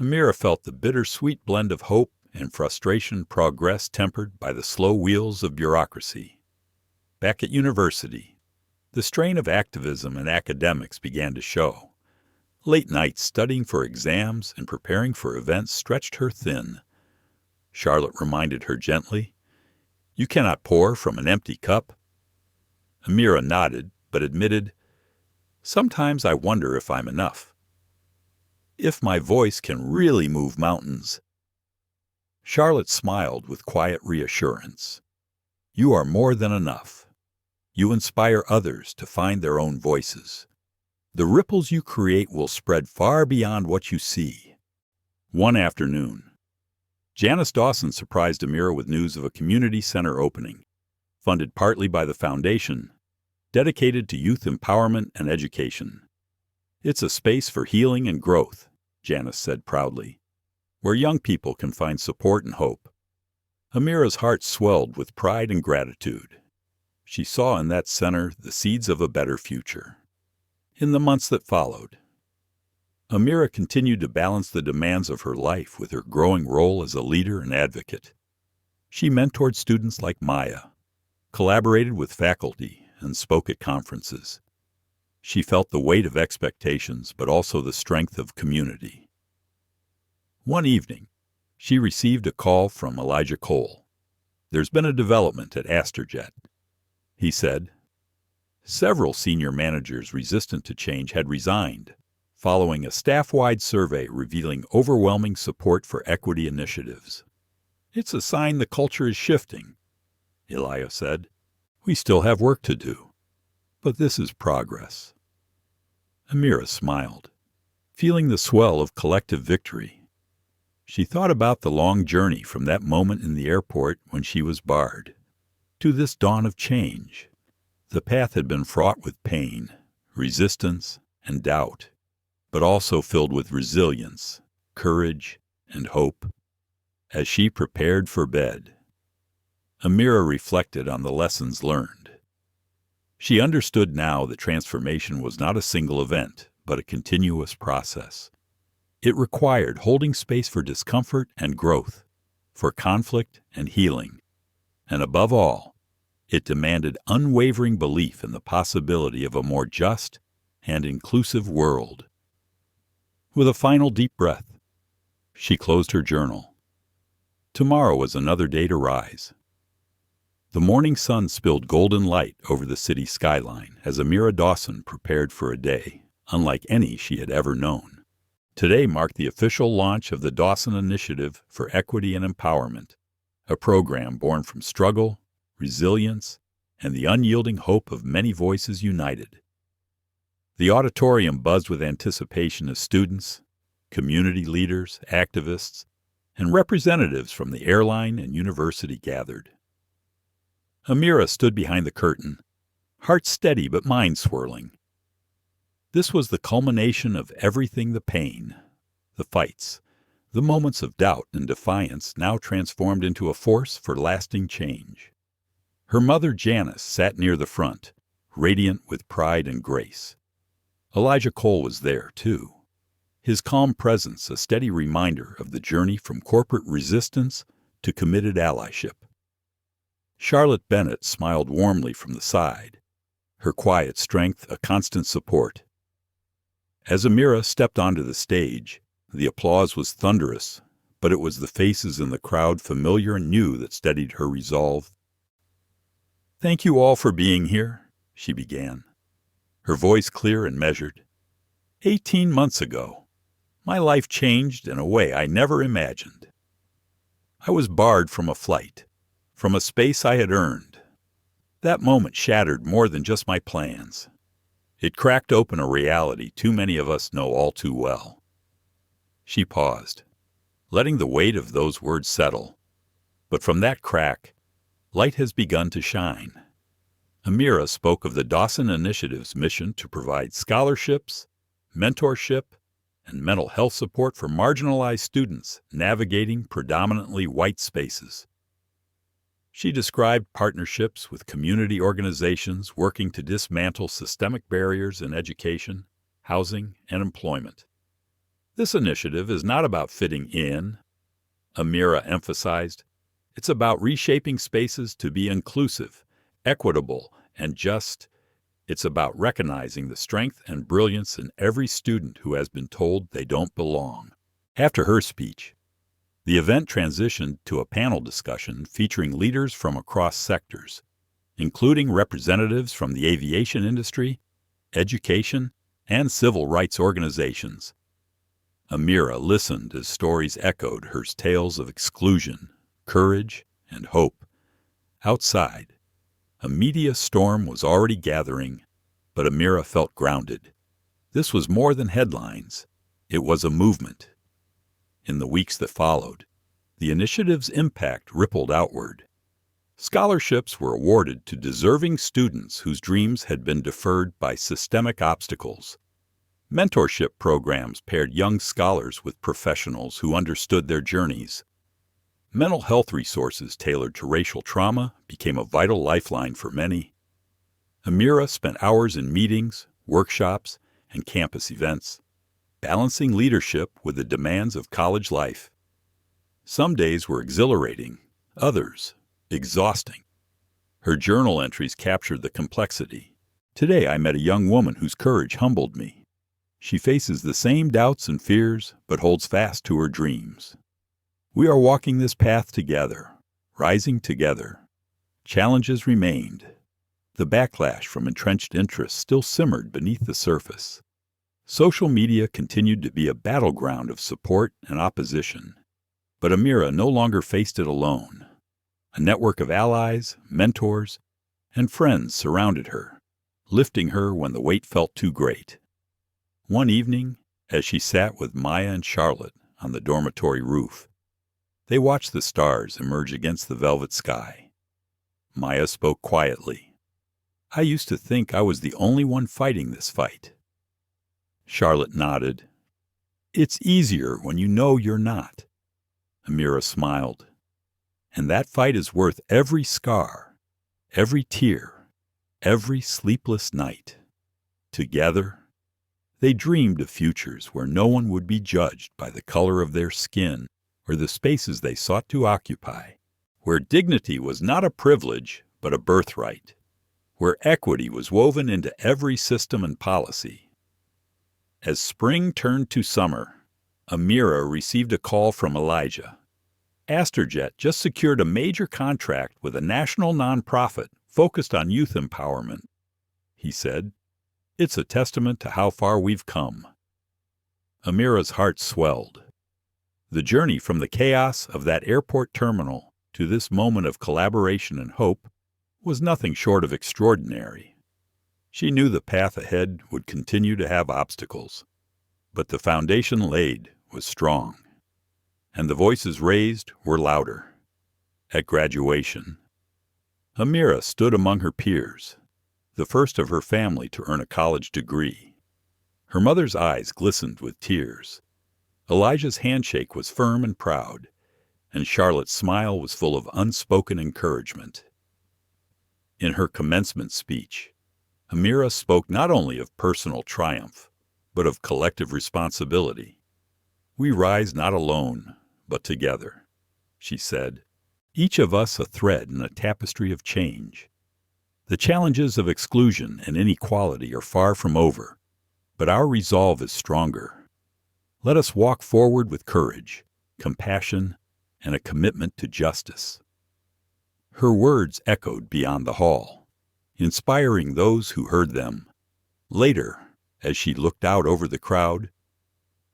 Amira felt the bittersweet blend of hope and frustration progress tempered by the slow wheels of bureaucracy. Back at university, the strain of activism and academics began to show. Late nights studying for exams and preparing for events stretched her thin. Charlotte reminded her gently, "You cannot pour from an empty cup." Amira nodded, but admitted, "Sometimes I wonder if I'm enough. If my voice can really move mountains." Charlotte smiled with quiet reassurance. "You are more than enough. You inspire others to find their own voices. The ripples you create will spread far beyond what you see." One afternoon, Janice Dawson surprised Amira with news of a community center opening, funded partly by the foundation, dedicated to youth empowerment and education. "It's a space for healing and growth," Janice said proudly, "where young people can find support and hope." Amira's heart swelled with pride and gratitude. She saw in that center the seeds of a better future. In the months that followed, Amira continued to balance the demands of her life with her growing role as a leader and advocate. She mentored students like Maya, collaborated with faculty, and spoke at conferences. She felt the weight of expectations, but also the strength of community. One evening, she received a call from Elijah Cole. "There's been a development at Astrojet," he said. Several senior managers resistant to change had resigned, following a staff-wide survey revealing overwhelming support for equity initiatives. "It's a sign the culture is shifting," Elijah said. "We still have work to do, but this is progress." Amira smiled, feeling the swell of collective victory. She thought about the long journey from that moment in the airport when she was barred to this dawn of change. The path had been fraught with pain, resistance, and doubt, but also filled with resilience, courage, and hope. As she prepared for bed, Amira reflected on the lessons learned. She understood now that transformation was not a single event, but a continuous process. It required holding space for discomfort and growth, for conflict and healing, and above all, it demanded unwavering belief in the possibility of a more just and inclusive world. With a final deep breath, she closed her journal. Tomorrow was another day to rise. The morning sun spilled golden light over the city skyline as Amira Dawson prepared for a day unlike any she had ever known. Today marked the official launch of the Dawson Initiative for Equity and Empowerment, a program born from struggle, resilience, and the unyielding hope of many voices united. The auditorium buzzed with anticipation as students, community leaders, activists, and representatives from the airline and university gathered. Amira stood behind the curtain, heart steady but mind swirling. This was the culmination of everything: the pain, the fights, the moments of doubt and defiance now transformed into a force for lasting change. Her mother, Janice, sat near the front, radiant with pride and grace. Elijah Cole was there, too, his calm presence a steady reminder of the journey from corporate resistance to committed allyship. Charlotte Bennett smiled warmly from the side, her quiet strength a constant support. As Amira stepped onto the stage, the applause was thunderous, but it was the faces in the crowd, familiar and new, that steadied her resolve. "Thank you all for being here," she began, her voice clear and measured. 18 months ago, my life changed in a way I never imagined. I was barred from a flight, from a space I had earned. That moment shattered more than just my plans. It cracked open a reality too many of us know all too well. She paused, letting the weight of those words settle. But from that crack, light has begun to shine. Amira spoke of the Dawson Initiative's mission to provide scholarships, mentorship, and mental health support for marginalized students navigating predominantly white spaces. She described partnerships with community organizations working to dismantle systemic barriers in education, housing, and employment. This initiative is not about fitting in, Amira emphasized. It's about reshaping spaces to be inclusive, equitable, and just. It's about recognizing the strength and brilliance in every student who has been told they don't belong. After her speech, the event transitioned to a panel discussion featuring leaders from across sectors, including representatives from the aviation industry, education, and civil rights organizations. Amira listened as stories echoed her tales of exclusion, courage, and hope. Outside, a media storm was already gathering, but Amira felt grounded. This was more than headlines. It was a movement. In the weeks that followed, the initiative's impact rippled outward. Scholarships were awarded to deserving students whose dreams had been deferred by systemic obstacles. Mentorship programs paired young scholars with professionals who understood their journeys. Mental health resources tailored to racial trauma became a vital lifeline for many. Amira spent hours in meetings, workshops, and campus events, balancing leadership with the demands of college life. Some days were exhilarating, others exhausting. Her journal entries captured the complexity. Today I met a young woman whose courage humbled me. She faces the same doubts and fears, but holds fast to her dreams. We are walking this path together, rising together. Challenges remained. The backlash from entrenched interests still simmered beneath the surface. Social media continued to be a battleground of support and opposition. But Amira no longer faced it alone. A network of allies, mentors, and friends surrounded her, lifting her when the weight felt too great. One evening, as she sat with Maya and Charlotte on the dormitory roof, they watched the stars emerge against the velvet sky. Maya spoke quietly. "I used to think I was the only one fighting this fight." Charlotte nodded. "It's easier when you know you're not." Amira smiled. "And that fight is worth every scar, every tear, every sleepless night." Together, they dreamed of futures where no one would be judged by the color of their skin or the spaces they sought to occupy, where dignity was not a privilege but a birthright, where equity was woven into every system and policy. As spring turned to summer, Amira received a call from Elijah. Astrojet just secured a major contract with a national nonprofit focused on youth empowerment. He said, "It's a testament to how far we've come." Amira's heart swelled. The journey from the chaos of that airport terminal to this moment of collaboration and hope was nothing short of extraordinary. She knew the path ahead would continue to have obstacles, but the foundation laid was strong, and the voices raised were louder. At graduation, Amira stood among her peers, the first of her family to earn a college degree. Her mother's eyes glistened with tears. Elijah's handshake was firm and proud, and Charlotte's smile was full of unspoken encouragement. In her commencement speech, Amira spoke not only of personal triumph, but of collective responsibility. "We rise not alone, but together," she said, "each of us a thread in a tapestry of change. The challenges of exclusion and inequality are far from over, but our resolve is stronger. Let us walk forward with courage, compassion, and a commitment to justice." Her words echoed beyond the hall, inspiring those who heard them. Later, as she looked out over the crowd,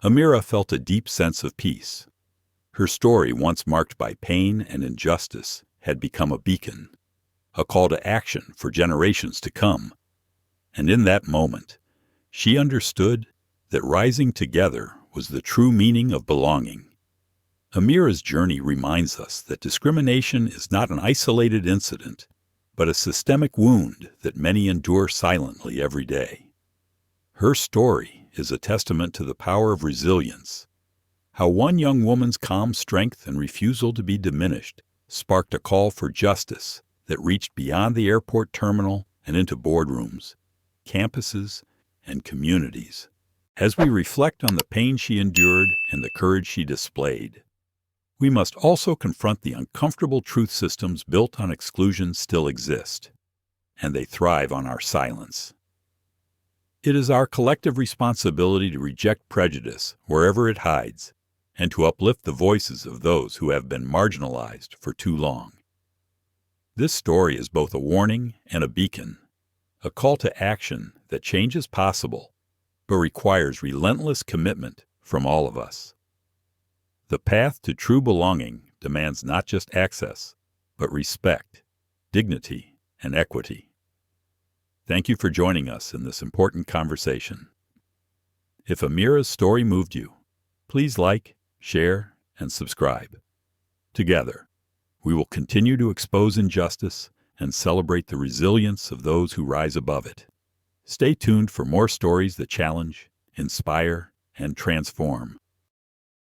Amira felt a deep sense of peace. Her story, once marked by pain and injustice, had become a beacon, a call to action for generations to come. And in that moment, she understood that rising together was the true meaning of belonging. Amira's journey reminds us that discrimination is not an isolated incident, but a systemic wound that many endure silently every day. Her story is a testament to the power of resilience, how one young woman's calm strength and refusal to be diminished sparked a call for justice that reached beyond the airport terminal and into boardrooms, campuses, and communities. As we reflect on the pain she endured and the courage she displayed, we must also confront the uncomfortable truth systems built on exclusion still exist, and they thrive on our silence. It is our collective responsibility to reject prejudice wherever it hides, and to uplift the voices of those who have been marginalized for too long. This story is both a warning and a beacon, a call to action that change is possible, but requires relentless commitment from all of us. The path to true belonging demands not just access, but respect, dignity, and equity. Thank you for joining us in this important conversation. If Amira's story moved you, please like, share, and subscribe. Together, we will continue to expose injustice and celebrate the resilience of those who rise above it. Stay tuned for more stories that challenge, inspire, and transform.